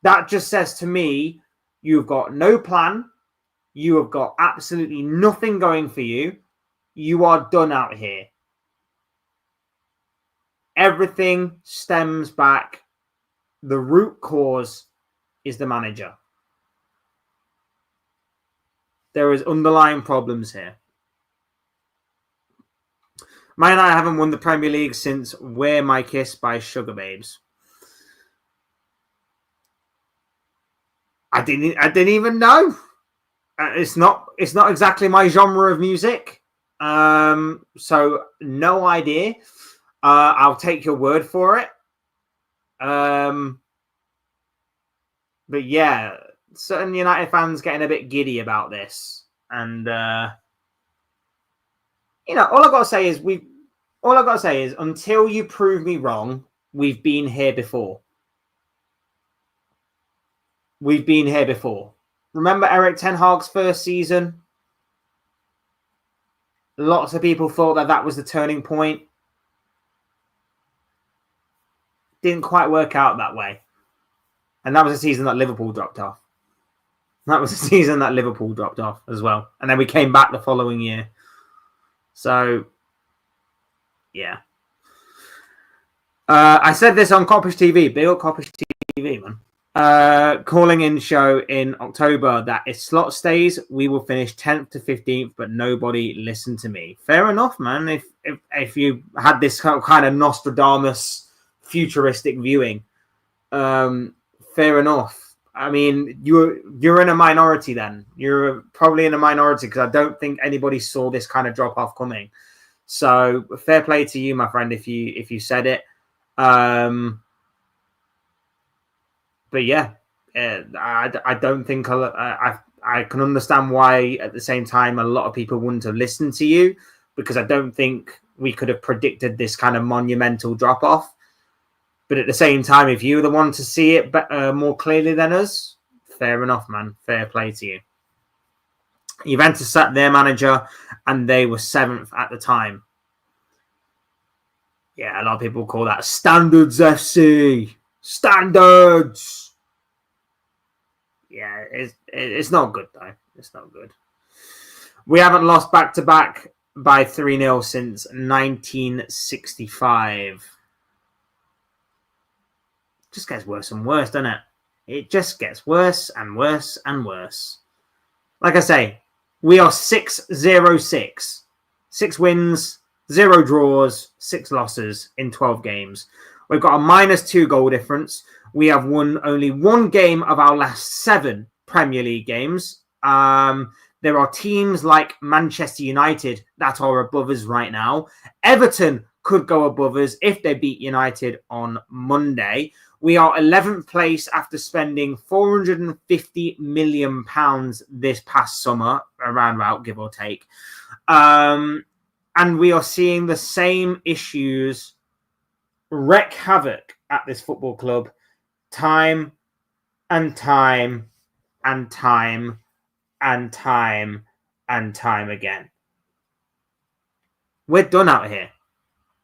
That just says to me, you've got no plan. You have got absolutely nothing going for you. You are done out here. Everything stems back. The root cause is the manager. There is underlying problems here. Man United haven't won the Premier League since Wear My Kiss by Sugar Babes. I didn't even know. It's not exactly my genre of music. So no idea. I'll take your word for it. But yeah, certain United fans getting a bit giddy about this. And, all I've got to say is until you prove me wrong, we've been here before. We've been here before. Remember Eric Ten Hag's first season? Lots of people thought that was the turning point. Didn't quite work out that way. And that was the season that Liverpool dropped off. As well. And then we came back the following year. So, yeah. I said this on Coppish TV. Big up Coppish TV, man. Calling in show in October that if Slot stays, we will finish 10th to 15th, but nobody listened to me. Fair enough, man. If you had this kind of Nostradamus futuristic viewing, fair enough. I mean, you're in a minority then. You're probably in a minority because I don't think anybody saw this kind of drop off coming. So fair play to you, my friend, if you said it. But yeah, I don't think I can understand why at the same time a lot of people wouldn't have listened to you, because I don't think we could have predicted this kind of monumental drop off. But at the same time, if you were the one to see it more clearly than us, fair enough, man. Fair play to you. Juventus sat their manager and they were 7th at the time. Yeah, a lot of people call that Standards FC. Standards. Yeah, it's not good, though. It's not good. We haven't lost back-to-back by 3-0 since 1965. Just gets worse and worse, doesn't it? It just gets worse and worse and worse. Like I say, we are 6-0-6. 6 wins, 0 draws, 6 losses in 12 games. We've got a -2 goal difference. We have won only 1 game of our last 7 Premier League games. There are teams like Manchester United that are above us right now. Everton could go above us if they beat United on Monday. We are 11th place after spending £450 million this past summer, around about, give or take. And we are seeing the same issues wreak havoc at this football club time and time and time and time and time again. We're done out here.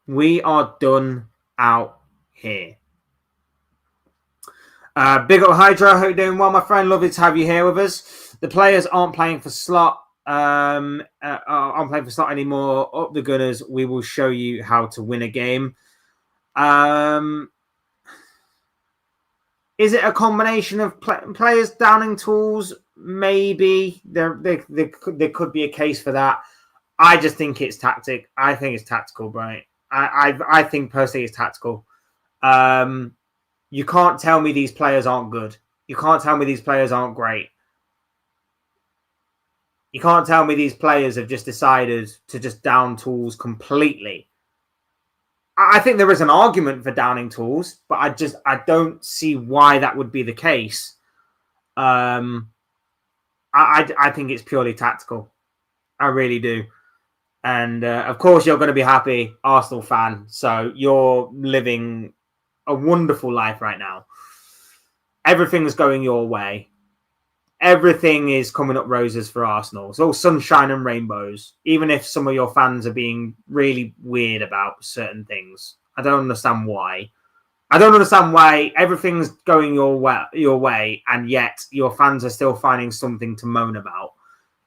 We are done out here. Big up Hydra. Hope you're doing well, my friend. Lovely to have you here with us. The players aren't playing for slot. Aren't playing for slot anymore. Up the Gunners. We will show you how to win a game. Is it a combination of players downing tools? Maybe there could be a case for that. I just think it's tactic. I think it's tactical, right? I think personally it's tactical. You can't tell me these players aren't good. You can't tell me these players aren't great. You can't tell me these players have just decided to just down tools completely. I think there is an argument for downing tools, but I don't see why that would be the case. I think it's purely tactical. I really do. And of course, you're going to be happy, Arsenal fan. So you're living a wonderful life right now. Everything's going your way. Everything is coming up roses for Arsenal. It's all sunshine and rainbows, even if some of your fans are being really weird about certain things. I don't understand why. I don't understand why everything's going your way, and yet your fans are still finding something to moan about.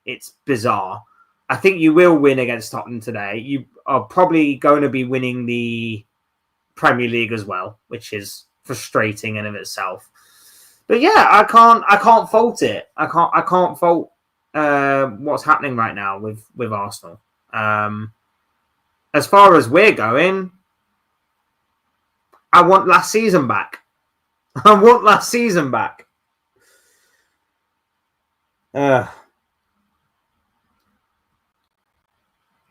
It's bizarre. I think you will win against Tottenham today. You are probably going to be winning the Premier League as well, which is frustrating in of itself. But yeah, I can't fault it. I can't fault what's happening right now with Arsenal. As far as we're going, I want last season back. I want last season back.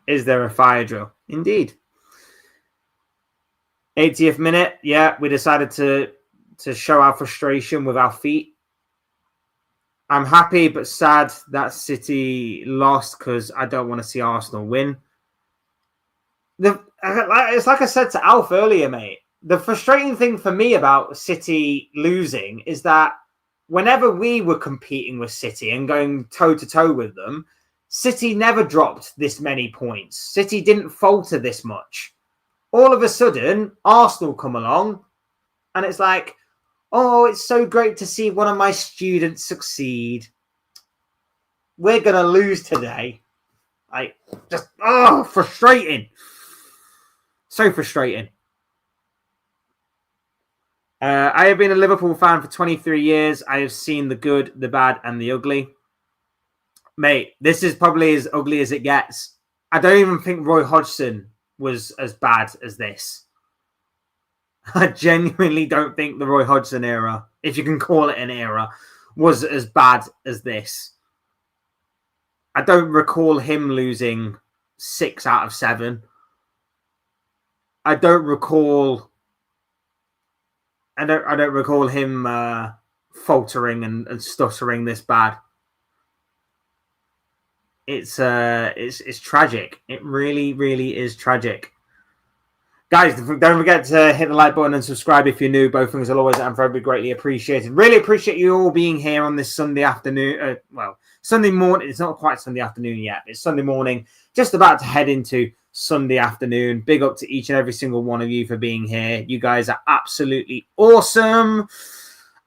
Is there a fire drill? Indeed. 80th minute. Yeah, we decided to show our frustration with our feet. I'm happy but sad that City lost because I don't want to see Arsenal win. It's like I said to Alf earlier, mate. The frustrating thing for me about City losing is that whenever we were competing with City and going toe-to-toe with them, City never dropped this many points. City didn't falter this much. All of a sudden, Arsenal come along, and it's like, oh, it's so great to see one of my students succeed. We're going to lose today. Frustrating. So frustrating. I have been a Liverpool fan for 23 years. I have seen the good, the bad, and the ugly. Mate, this is probably as ugly as it gets. I don't even think Roy Hodgson was as bad as this. I genuinely don't think the Roy Hodgson era, if you can call it an era, was as bad as this. I don't recall him losing 6 out of 7. I don't recall him faltering and stuttering this bad. It's tragic. It really, really is tragic. Guys, don't forget to hit the like button and subscribe if you're new. Both things will always and forever be greatly appreciated. Really appreciate you all being here on this Sunday afternoon. Sunday morning. It's not quite Sunday afternoon yet. It's Sunday morning. Just about to head into Sunday afternoon. Big up to each and every single one of you for being here. You guys are absolutely awesome.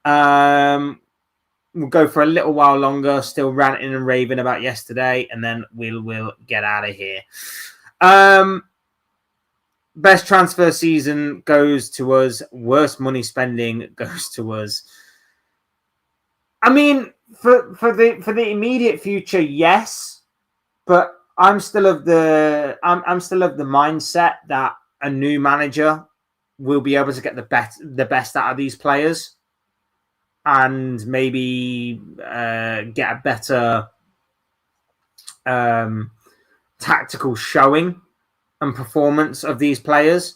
We'll go for a little while longer, still ranting and raving about yesterday, and then we'll get out of here. Best transfer season goes to us. Worst money spending goes to us. I mean, for the immediate future, yes, but I'm still of the mindset that a new manager will be able to get the best out of these players, and maybe get a better tactical showing and performance of these players.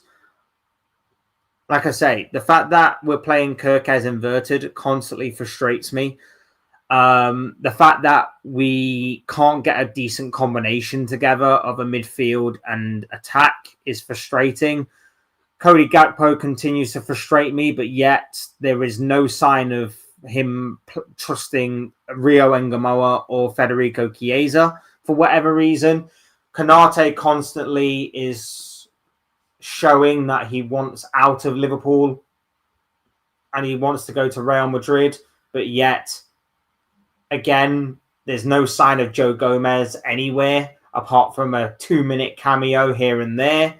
Like I say, the fact that we're playing Kirkes inverted constantly frustrates me. The fact that we can't get a decent combination together of a midfield and attack is frustrating. Cody Gakpo continues to frustrate me, but yet there is no sign of him trusting Rio Engamoa or Federico Chiesa for whatever reason. Konate constantly is showing that he wants out of Liverpool and he wants to go to Real Madrid, but yet, again, there's no sign of Joe Gomez anywhere apart from a 2-minute cameo here and there.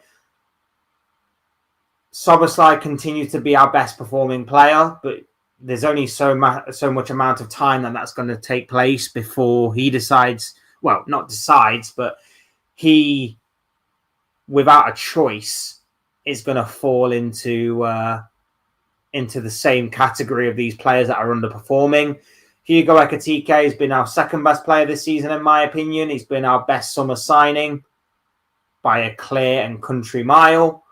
Szoboszlai continues to be our best performing player, but there's only so much amount of time that's going to take place before he decides, well, not decides, but he, without a choice, is going to fall into the same category of these players that are underperforming. Hugo Ekitike has been our second best player this season, in my opinion. He's been our best summer signing by a clear and country mile.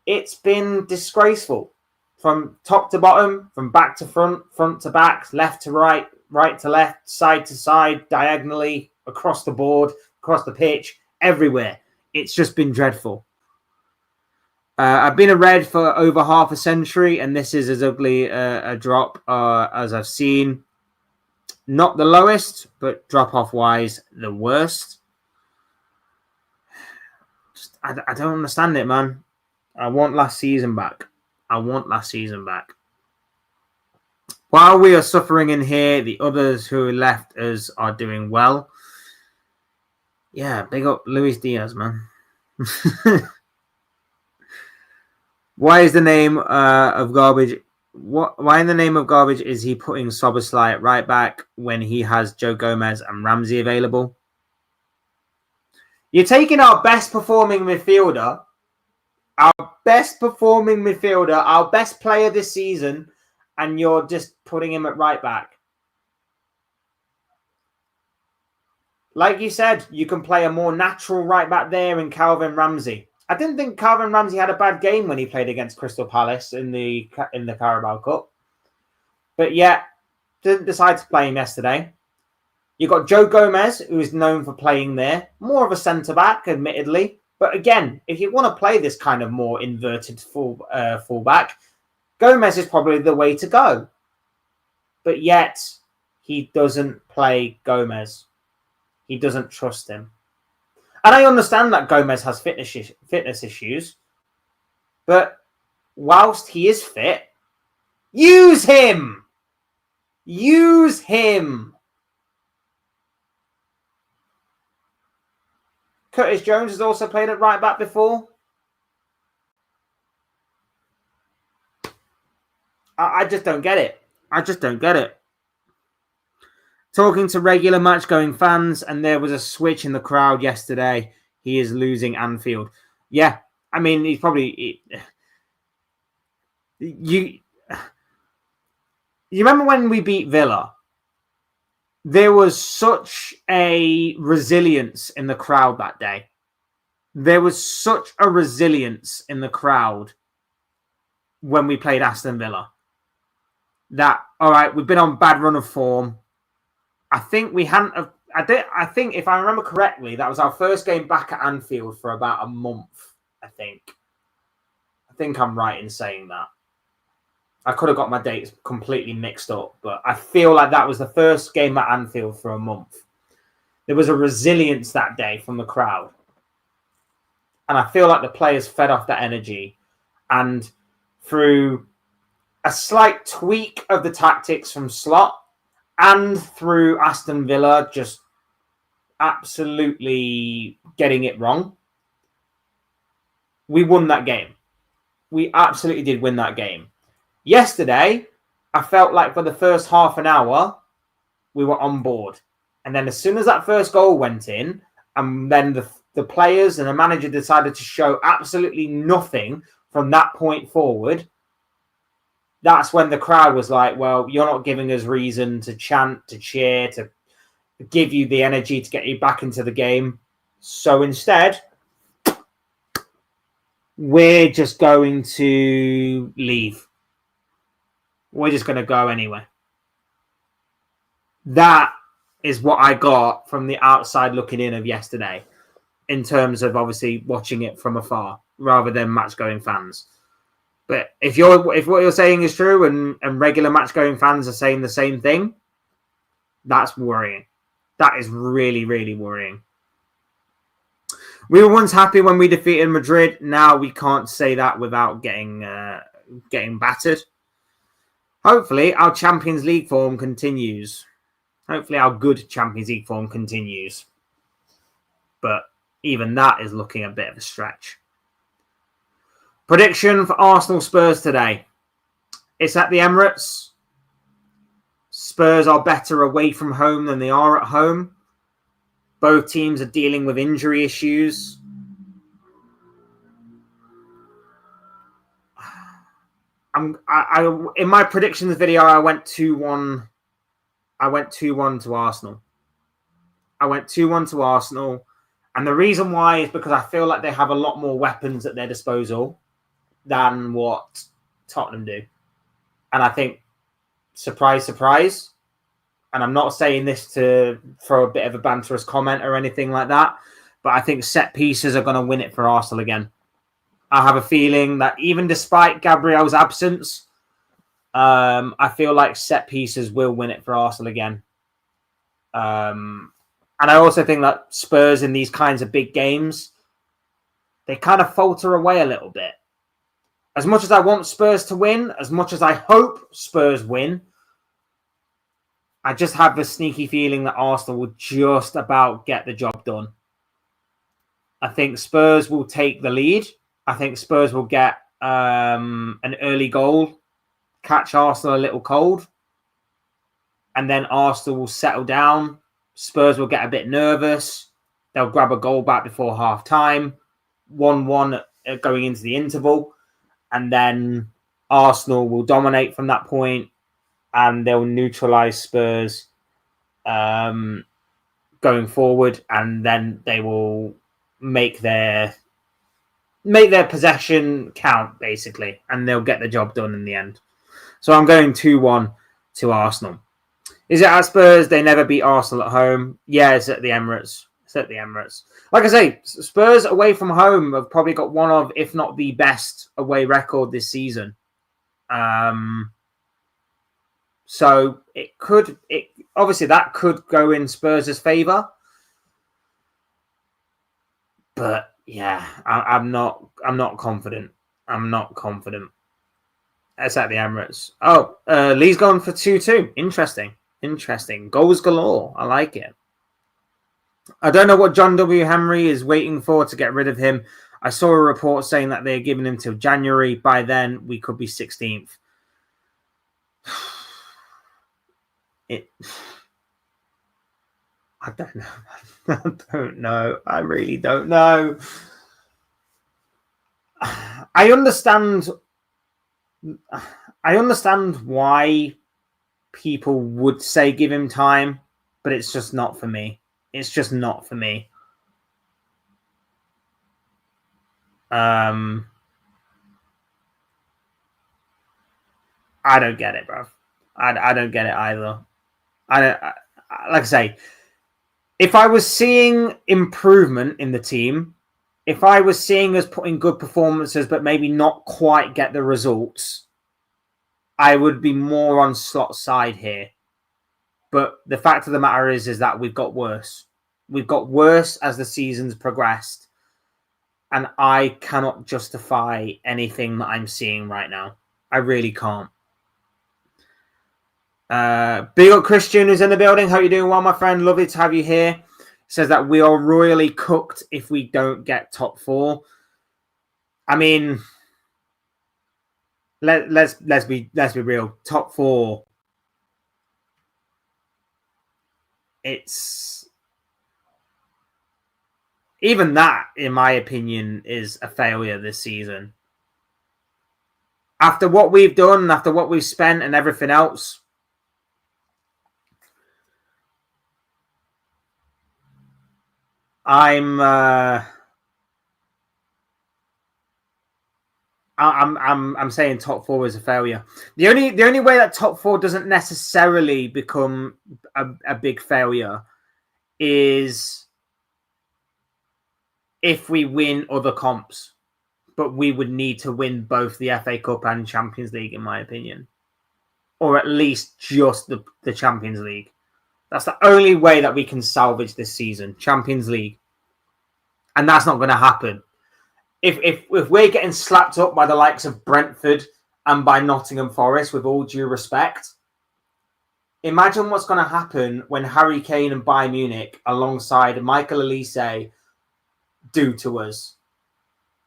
It's been disgraceful from top to bottom, from back to front, front to back, left to right, right to left, side to side, diagonally, across the board, across the pitch, everywhere. It's just been dreadful. I've been a Red for over half a century, and this is as ugly a drop as I've seen. Not the lowest, but drop-off wise, the worst. I don't understand it, man. I want last season back. While we are suffering in here, the others who left us are doing well. Yeah, big up Luis Diaz, man. Why is the name of garbage? Why in the name of garbage is he putting Szoboszlai at right back when he has Joe Gomez and Ramsey available? You're taking our best performing midfielder, our best player this season, and you're just putting him at right back. Like you said, you can play a more natural right back there in Calvin Ramsey. I didn't think Calvin Ramsey had a bad game when he played against Crystal Palace in the Carabao Cup. But yeah, Didn't decide to play him yesterday. You've got Joe Gomez, who is known for playing there. More of a centre-back, admittedly. But again, if you want to play this kind of more inverted fullback, Gomez is probably the way to go. But yet, he doesn't play Gomez. He doesn't trust him. And I understand that Gomez has fitness issues. But whilst he is fit, use him! Use him! Curtis Jones has also played at right back before. I just don't get it. I just don't get it. Talking to regular match-going fans, and there was a switch in the crowd yesterday. He is losing Anfield. Yeah, I mean, he's probably... You remember when we beat Villa? There was such a resilience in the crowd that day. There was such a resilience in the crowd when we played Aston Villa. That, all right, we've been on bad run of form. I think we hadn't... I think, if I remember correctly, that was our first game back at Anfield for about a month, I think. I think I'm right in saying that. I could have got my dates completely mixed up, but I feel like that was the first game at Anfield for a month. There was a resilience that day from the crowd. And I feel like the players fed off that energy. And through a slight tweak of the tactics from Slot and through Aston Villa just absolutely getting it wrong, we won that game. We absolutely did win that game. Yesterday, I felt like for the first half an hour, we were on board. And then as soon as that first goal went in, and then the players and the manager decided to show absolutely nothing from that point forward, that's when the crowd was like, well, you're not giving us reason to chant, to cheer, to give you the energy to get you back into the game. So instead, we're just going to leave. We're just going to go anyway. That is what I got from the outside looking in of yesterday, in terms of obviously watching it from afar rather than match-going fans. But if what you're saying is true and regular match-going fans are saying the same thing, that's worrying. That is really, really worrying. We were once happy when we defeated Madrid. Now we can't say that without getting battered. Hopefully, our Champions League form continues. Hopefully, our good Champions League form continues. But even that is looking a bit of a stretch. Prediction for Arsenal Spurs today. It's at the Emirates. Spurs are better away from home than they are at home. Both teams are dealing with injury issues. In my predictions video, I went 2-1. I went 2-1 to Arsenal. And the reason why is because I feel like they have a lot more weapons at their disposal than what Tottenham do. And I think, surprise, surprise, and I'm not saying this to throw a bit of a banterous comment or anything like that, but I think set pieces are going to win it for Arsenal again. I have a feeling that even despite Gabriel's absence, I feel like set pieces will win it for Arsenal again. And I also think that Spurs in these kinds of big games, they kind of falter away a little bit. As much as I want Spurs to win, as much as I hope Spurs win, I just have the sneaky feeling that Arsenal will just about get the job done. I think Spurs will take the lead. I think Spurs will get an early goal, catch Arsenal a little cold, and then Arsenal will settle down. Spurs will get a bit nervous. They'll grab a goal back before half-time, 1-1 going into the interval, and then Arsenal will dominate from that point, and they'll neutralise Spurs going forward, and then they will make their possession count, basically, and they'll get the job done in the end. So I'm going 2-1 to Arsenal. Is it at Spurs? They never beat Arsenal at home. Yeah, it's at the Emirates. It's at the Emirates. Like I say, Spurs away from home have probably got one of, if not the best away record this season. So obviously that could go in Spurs' favour. But yeah, I'm not confident. I'm not confident. It's at the Emirates. Oh, Lee's going for 2-2. Interesting. Goals galore. I like it. I don't know what John W. Henry is waiting for to get rid of him. I saw a report saying that they're giving him till January. By then, we could be 16th. I don't know. I don't know. I really don't know. I understand why people would say give him time, but it's just not for me. It's just not for me. I don't get it, bro. I don't get it either. Like I say, if I was seeing improvement in the team, if I was seeing us putting good performances but maybe not quite get the results, I would be more on Slot's side here. But the fact of the matter is that we've got worse. We've got worse as the season's progressed. And I cannot justify anything that I'm seeing right now. I really can't. Big up Christian who's in the building. How you doing? Well, my friend, lovely to have you here. Says that we are royally cooked if we don't get top 4. I mean, let's be real. Top 4. It's even that, in my opinion, is a failure this season. After what we've done, after what we've spent, and everything else. I'm saying top 4 is a failure. The only way that top 4 doesn't necessarily become a big failure is if we win other comps, but we would need to win both the FA Cup and Champions League, in my opinion, or at least just the Champions League. That's the only way that we can salvage this season, Champions League. And that's not going to happen. If we're getting slapped up by the likes of Brentford and by Nottingham Forest, with all due respect, imagine what's going to happen when Harry Kane and Bayern Munich, alongside Michael Olise, do to us.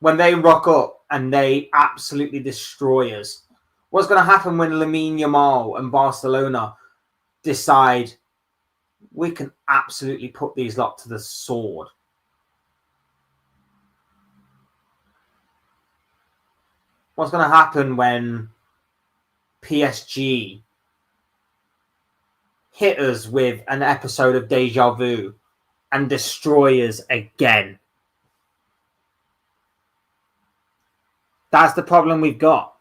When they rock up and they absolutely destroy us. What's going to happen when Lamine Yamal and Barcelona decide we can absolutely put these lot to the sword? What's going to happen when PSG hit us with an episode of Deja Vu and destroy us again? That's the problem we've got.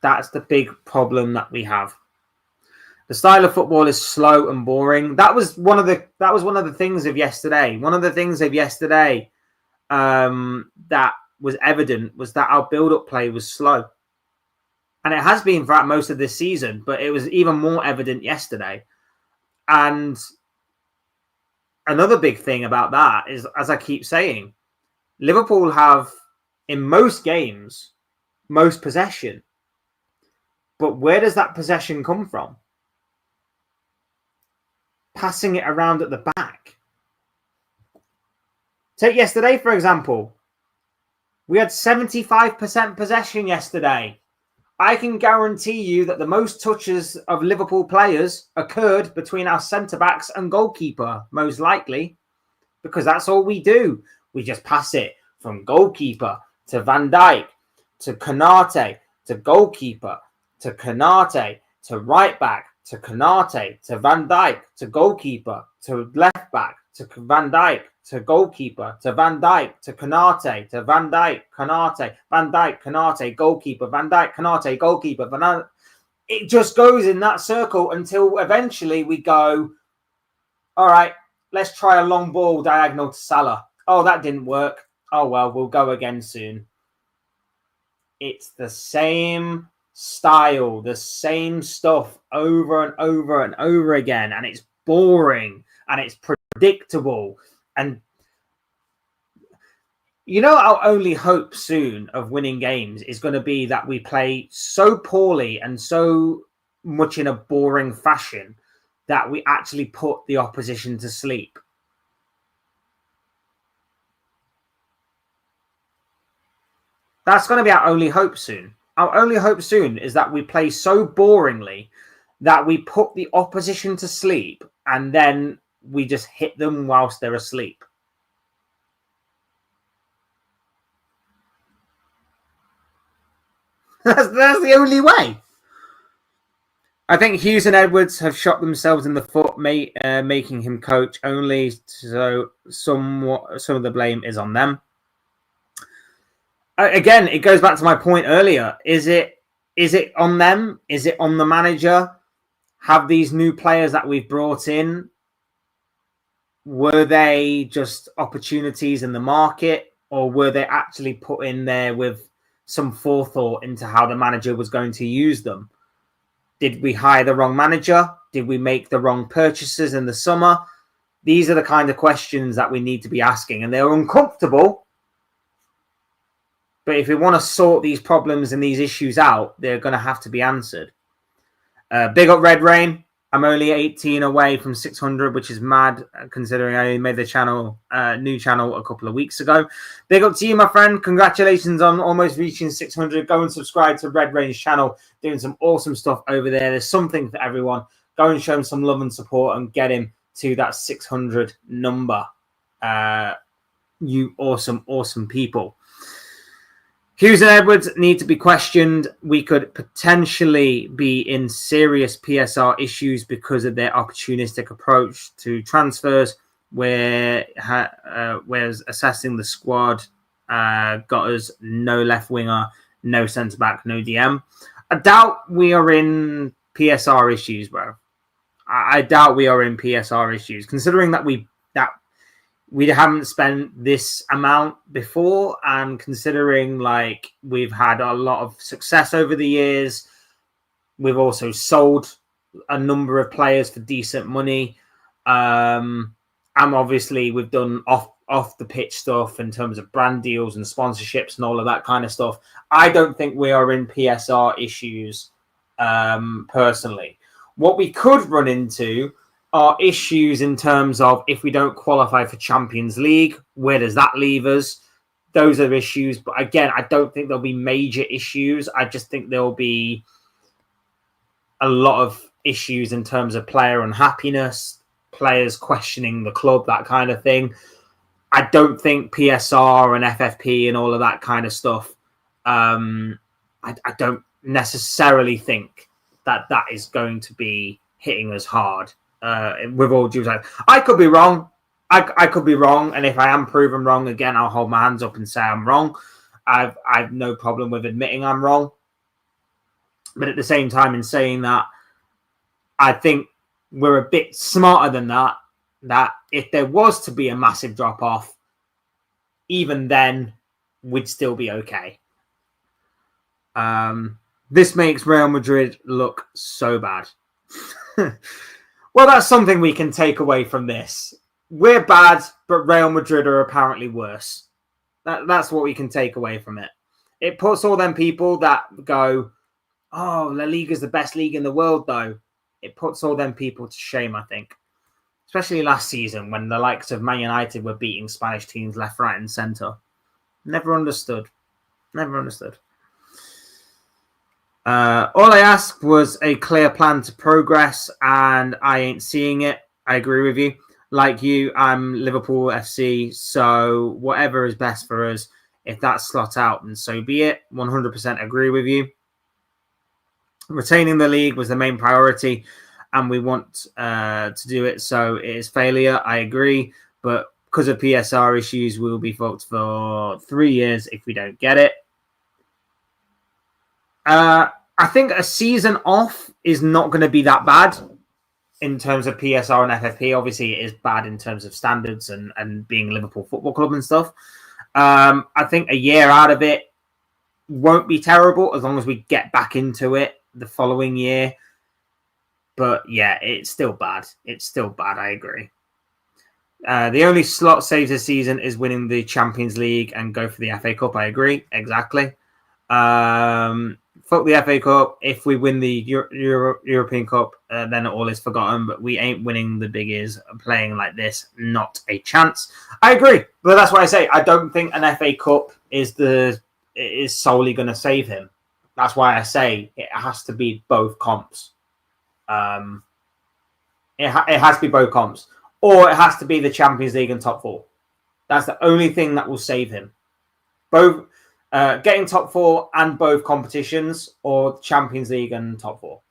That's the big problem that we have. The style of football is slow and boring. That was one of the things of yesterday. One of the things of yesterday that was evident was that our build-up play was slow. And it has been throughout most of this season, but it was even more evident yesterday. And another big thing about that is, as I keep saying, Liverpool have, in most games, most possession. But where does that possession come from? Passing it around at the back. Take yesterday, for example. We had 75% possession yesterday. I can guarantee you that the most touches of Liverpool players occurred between our centre-backs and goalkeeper, most likely, because that's all we do. We just pass it from goalkeeper to Van Dijk, to Konate, to goalkeeper, to Konate, to right back, to Konate, to Van Dijk, to goalkeeper, to left back, to Van Dijk, to goalkeeper, to Van Dijk, to Konate, to Van Dijk, Konate, Van Dijk, Konate, goalkeeper, Van Dijk, Konate, goalkeeper, it just goes in that circle until eventually we go, all right, let's try a long ball diagonal to Salah. Oh, that didn't work. Oh, well, we'll go again soon. It's the same style, the same stuff over and over and over again. And it's boring and it's predictable. And you know, our only hope soon of winning games is going to be that we play so poorly and so much in a boring fashion that we actually put the opposition to sleep. That's going to be our only hope soon. Our only hope soon is that we play so boringly that we put the opposition to sleep and then we just hit them whilst they're asleep. That's the only way. I think Hughes and Edwards have shot themselves in the foot, making him coach only. So some of the blame is on them. Again, it goes back to my point earlier. Is it on them? Is it on the manager? Have these new players that we've brought in, were they just opportunities in the market, or were they actually put in there with some forethought into how the manager was going to use them? Did we hire the wrong manager? Did we make the wrong purchases in the summer? These are the kind of questions that we need to be asking, and they're uncomfortable. But if we want to sort these problems and these issues out, they're going to have to be answered. Big up Red Rain. I'm only 18 away from 600, which is mad considering I made the channel, new channel a couple of weeks ago. Big up to you, my friend. Congratulations on almost reaching 600. Go and subscribe to Red Rain's channel. Doing some awesome stuff over there. There's something for everyone. Go and show him some love and support and get him to that 600 number. You awesome, awesome people. Hughes and Edwards need to be questioned. We could potentially be in serious PSR issues because of their opportunistic approach to transfers, whereas assessing the squad got us no left winger, no centre back, no DM. I doubt we are in PSR issues, bro. I doubt we are in PSR issues, considering that we haven't spent this amount before, and considering like we've had a lot of success over the years. We've also sold a number of players for decent money. And obviously we've done off the pitch stuff in terms of brand deals and sponsorships and all of that kind of stuff. I don't think we are in PSR issues personally. What we could run into are issues in terms of if we don't qualify for Champions League, where does that leave us? Those are issues. But again, I don't think there'll be major issues. I just think there'll be a lot of issues in terms of player unhappiness, players questioning the club, that kind of thing. I don't think PSR and FFP and all of that kind of stuff, I don't necessarily think that is going to be hitting us hard. With all due respect, I could be wrong. I could be wrong, and if I am proven wrong again, I'll hold my hands up and say I'm wrong. I've no problem with admitting I'm wrong, but at the same time, in saying that, I think we're a bit smarter than that. That if there was to be a massive drop off, even then, we'd still be okay. This makes Real Madrid look so bad. Well, that's something we can take away from this. We're bad, but Real Madrid are apparently worse. That's what we can take away from it. It puts all them people that go, oh, La Liga is the best league in the world, though. It puts all them people to shame, I think. Especially last season when the likes of Man United were beating Spanish teams left, right, and centre. Never understood. Never understood. All I asked was a clear plan to progress, and I ain't seeing it. I agree with you. Like you, I'm Liverpool FC, so whatever is best for us, if that's slot out, then so be it. 100% agree with you. Retaining the league was the main priority, and we want to do it, so it is failure. I agree, but because of PSR issues, we will be fucked for 3 years if we don't get it. I think a season off is not going to be that bad in terms of PSR and FFP. Obviously, it is bad in terms of standards and being Liverpool Football Club and stuff. I think a year out of it won't be terrible as long as we get back into it the following year. But yeah, it's still bad. It's still bad. I agree. The only slot saved this season is winning the Champions League and go for the FA Cup. I agree. Exactly. Fuck the FA Cup. If we win the European Cup, then all is forgotten. But we ain't winning the biggies playing like this. Not a chance. I agree. But that's why I say I don't think an FA Cup is solely going to save him. That's why I say it has to be both comps. It has to be both comps. Or it has to be the Champions League and top four. That's the only thing that will save him. Both getting top four and both competitions, or Champions League and top four.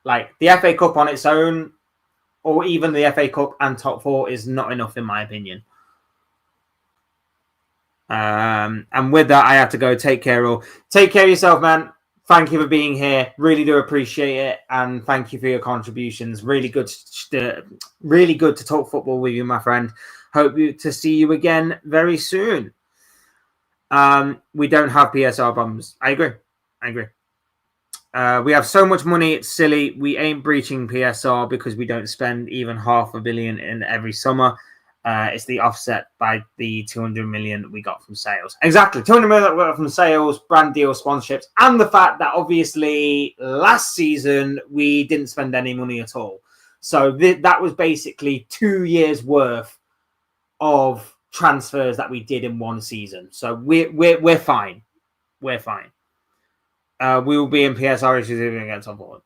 Like the FA Cup on its own, or even the FA Cup and top four is not enough in my opinion. And with that, I have to go. Take care, all. Take care of yourself, man. Thank you for being here. Really do appreciate it, and thank you for your contributions. Really good to talk football with you, my friend. Hope to see you again very soon. We don't have PSR problems. I agree. We have so much money, it's silly. We ain't breaching PSR because we don't spend even $500 million in every summer. It's the offset by the 200 million we got from sales. Exactly. 200 million we got from sales, brand deals, sponsorships, and the fact that obviously last season we didn't spend any money at all. So that was basically 2 years worth of transfers that we did in one season. So we're fine. We're fine. We will be in PSR issues against on board.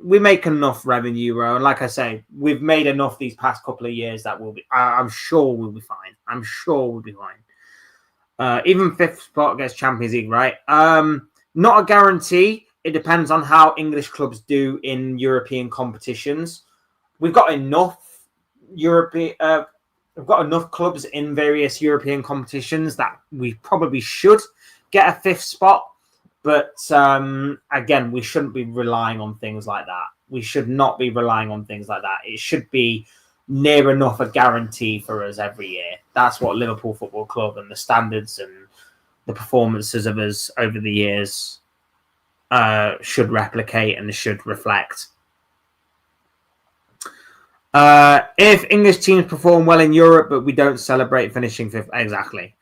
We make enough revenue, bro. And like I say, we've made enough these past couple of years that I'm sure we'll be fine. I'm sure we'll be fine. Even fifth spot against Champions League, right? Not a guarantee. It depends on how English clubs do in European competitions. We've got enough we've got enough clubs in various European competitions that we probably should get a fifth spot. But again, we shouldn't be relying on things like that. We should not be relying on things like that. It should be near enough a guarantee for us every year. That's what Liverpool Football Club and the standards and the performances of us over the years should replicate and should reflect. If English teams perform well in Europe, but we don't celebrate finishing fifth. Exactly.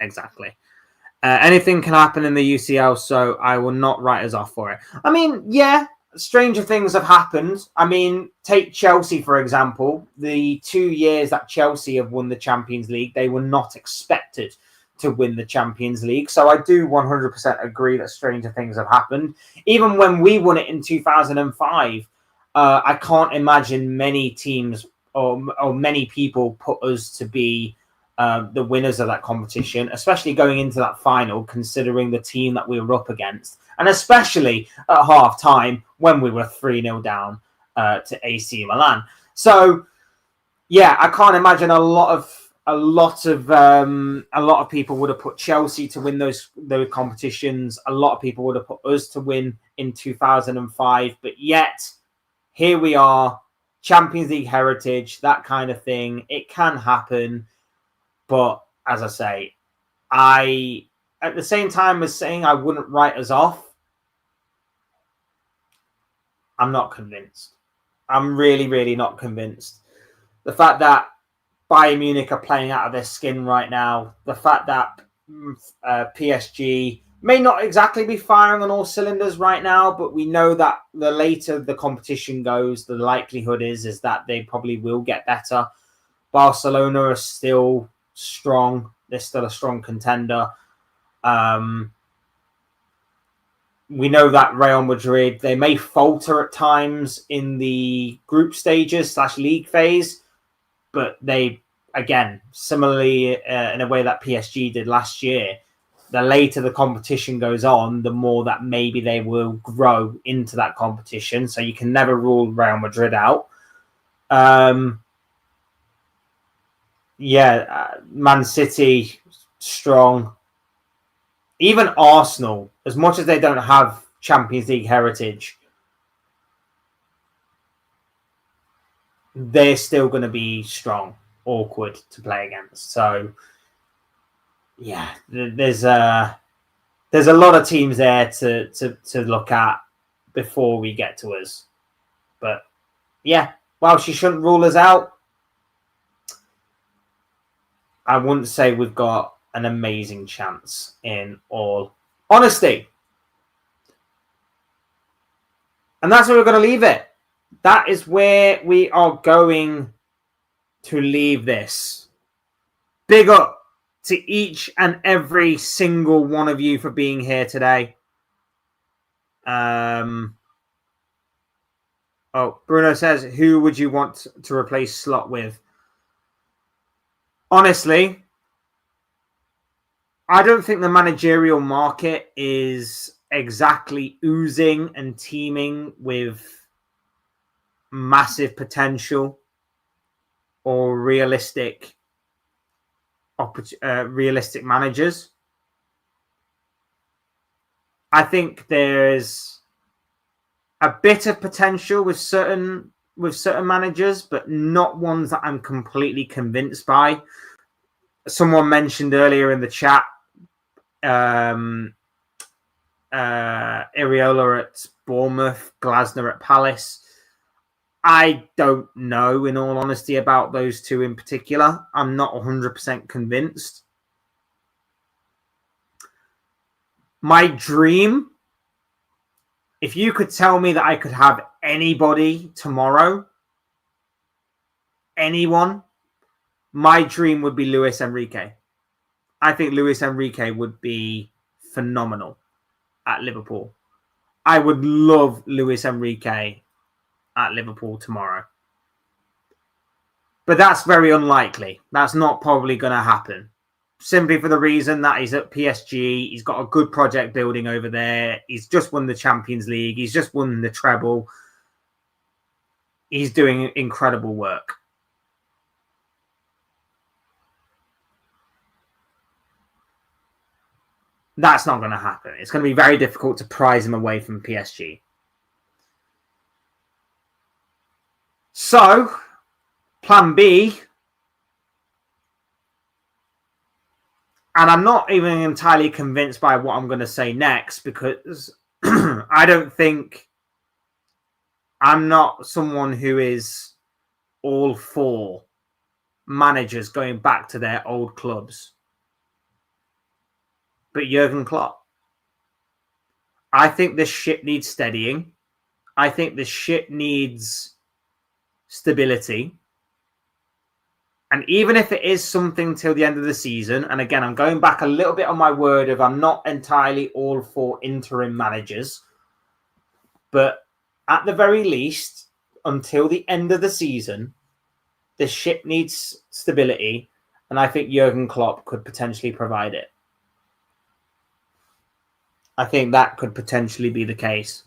Anything can happen in the UCL, so I will not write us off for it. I mean, yeah, stranger things have happened. I mean, take Chelsea, for example. The 2 years that Chelsea have won the Champions League, they were not expected to win the Champions League. So I do 100% agree that stranger things have happened. Even when we won it in 2005, I can't imagine many teams or many people put us to be the winners of that competition, especially going into that final, considering the team that we were up against, and especially at half time when we were 3-0 down to AC Milan. So yeah, I can't imagine a lot of people would have put Chelsea to win those competitions. A lot of people would have put us to win in 2005, but yet here we are, Champions League heritage, that kind of thing. It can happen. But as I say, at the same time as saying I wouldn't write us off, I'm not convinced. I'm really, really not convinced. The fact that Bayern Munich are playing out of their skin right now, the fact that PSG may not exactly be firing on all cylinders right now, but we know that the later the competition goes, the likelihood is that they probably will get better. Barcelona are still strong. They're still a strong contender. We know that Real Madrid, they may falter at times in the group stages / league phase, but they, again, similarly in a way that PSG did last year, the later the competition goes on, the more that maybe they will grow into that competition. So you can never rule Real Madrid out. Man City, strong. Even Arsenal, as much as they don't have Champions League heritage, they're still going to be strong, awkward to play against. So, yeah, there's a lot of teams there to look at before we get to us. But yeah, while she shouldn't rule us out, I wouldn't say we've got an amazing chance in all honesty. And that's where we're going to leave it. That is where we are going to leave this. Big up to each and every single one of you for being here today. Oh, Bruno says, who would you want to replace Slot with? Honestly, I don't think the managerial market is exactly oozing and teeming with massive potential or realistic managers. I think there's a bit of potential with certain managers, but not ones that I'm completely convinced by. Someone mentioned earlier in the chat, Iriola at Bournemouth, Glasner at Palace. I don't know, in all honesty, about those two in particular. I'm not 100% convinced. My dream, if you could tell me that I could have anybody tomorrow, anyone, my dream would be Luis Enrique. I think Luis Enrique would be phenomenal at Liverpool. I would love Luis Enrique at Liverpool tomorrow. But that's very unlikely. That's not probably going to happen. Simply for the reason that he's at PSG. He's got a good project building over there. He's just won the Champions League. He's just won the treble. He's doing incredible work. That's not going to happen. It's going to be very difficult to prize him away from PSG. So, plan B, and I'm not even entirely convinced by what I'm going to say next, because I don't think, I'm not someone who is all for managers going back to their old clubs. But Jurgen Klopp, I think this ship needs steadying. I think this ship needs stability. And even if it is something till the end of the season, and again, I'm going back a little bit on my word of I'm not entirely all for interim managers, but at the very least, until the end of the season, the ship needs stability, and I think Jurgen Klopp could potentially provide it. I think that could potentially be the case.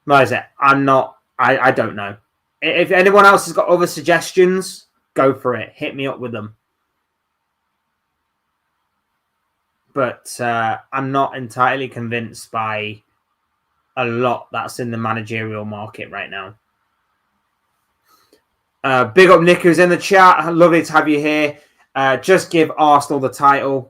What is it? I don't know. If anyone else has got other suggestions, go for it. Hit me up with them. But I'm not entirely convinced by a lot that's in the managerial market right now. Big up Nick, who's in the chat. Lovely to have you here. Just give Arsenal the title.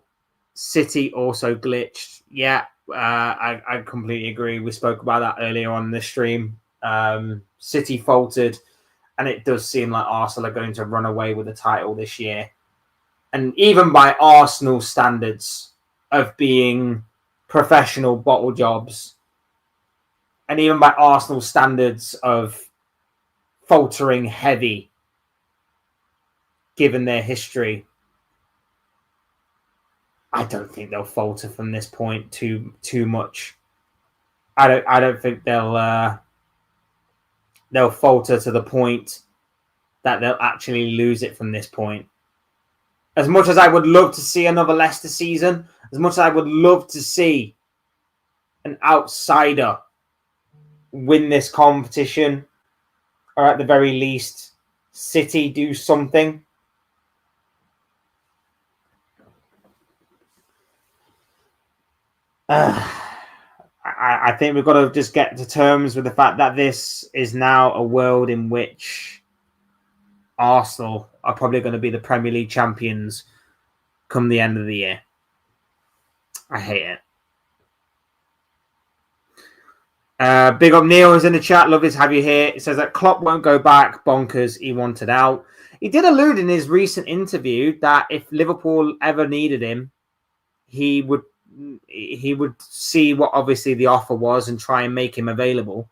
City also glitched. Yeah, I completely agree. We spoke about that earlier on the stream. City faltered, and it does seem like Arsenal are going to run away with the title this year. And even by Arsenal standards of being professional bottle jobs, and even by Arsenal standards of faltering heavy, given their history, I don't think they'll falter from this point too much. I don't think they'll falter to the point that they'll actually lose it from this point. As much as I would love to see another Leicester season, as much as I would love to see an outsider win this competition, or at the very least, City do something, I I think we've got to just get to terms with the fact that this is now a world in which Arsenal are probably going to be the Premier League champions come the end of the year. I hate it. Big up Neil is in the chat. Love is have you here. It says that Klopp won't go back. Bonkers. He wanted out. He did allude in his recent interview that if Liverpool ever needed him, he would see what obviously the offer was and try and make him available.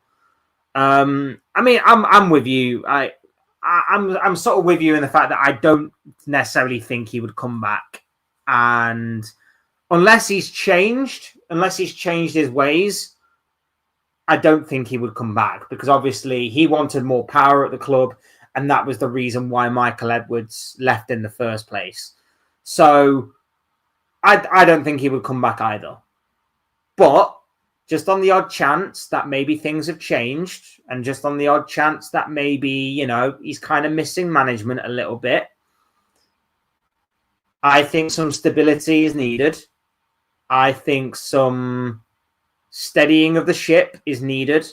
I mean, I'm with you. I'm sort of with you in the fact that I don't necessarily think he would come back, and unless he's changed his ways, I don't think he would come back, because obviously he wanted more power at the club, and that was the reason why Michael Edwards left in the first place. So I don't think he would come back either. But just on the odd chance that maybe things have changed, and just on the odd chance that maybe, you know, he's kind of missing management a little bit, I think some stability is needed. I think some steadying of the ship is needed.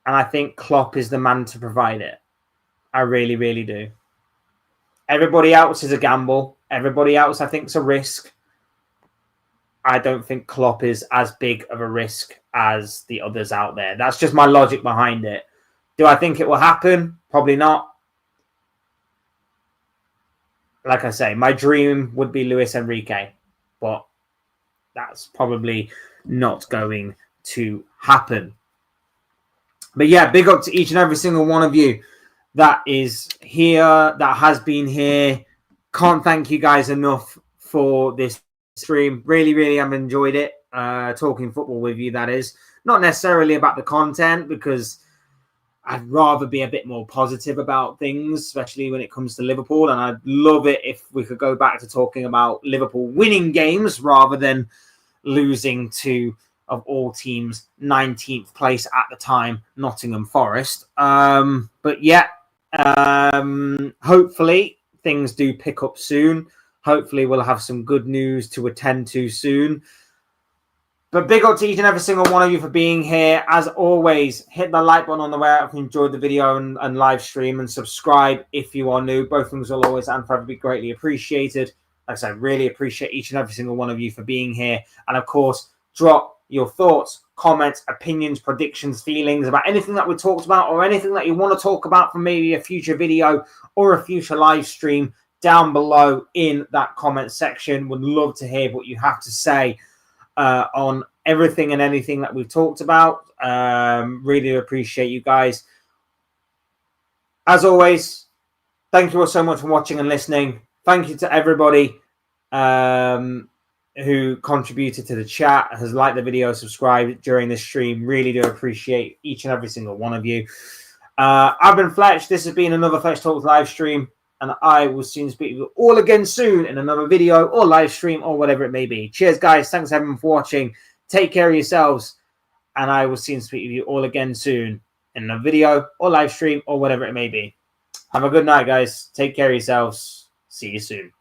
And I think Klopp is the man to provide it. I really, really do. Everybody else is a gamble. Everybody else, I think, is a risk. I don't think Klopp is as big of a risk as the others out there. That's just my logic behind it. Do I think it will happen? Probably not. Like I say, my dream would be Luis Enrique, but that's probably not going to happen. But yeah, big up to each and every single one of you that is here, that has been here. Can't thank you guys enough for this stream. Really, really have enjoyed it. Talking football with you, that is. Not necessarily about the content, because I'd rather be a bit more positive about things, especially when it comes to Liverpool. And I'd love it if we could go back to talking about Liverpool winning games rather than losing to, of all teams, 19th place at the time, Nottingham Forest. But yeah, hopefully things do pick up soon. Hopefully we'll have some good news to attend to soon. But big up to each and every single one of you for being here. As always, hit the like button on the way out if you enjoyed the video and live stream, and subscribe if you are new. Both things will always and forever be greatly appreciated. Like I said, really appreciate each and every single one of you for being here. And of course, drop your thoughts, comments, opinions, predictions, feelings about anything that we talked about, or anything that you want to talk about from maybe a future video or a future live stream down below in that comment section. Would love to hear what you have to say on everything and anything that we've talked about. Really appreciate you guys. As always, thank you all so much for watching and listening. Thank you to everybody who contributed to the chat, has liked the video, subscribed during this stream. Really do appreciate each and every single one of you. I've been Fletch. This has been another Fletch Talks live stream, and I will soon speak to you all again soon in another video or live stream or whatever it may be. Cheers, guys. Thanks, everyone, for watching. Take care of yourselves, and I will soon speak to you all again soon in a video or live stream or whatever it may be. Have a good night, guys. Take care of yourselves. See you soon.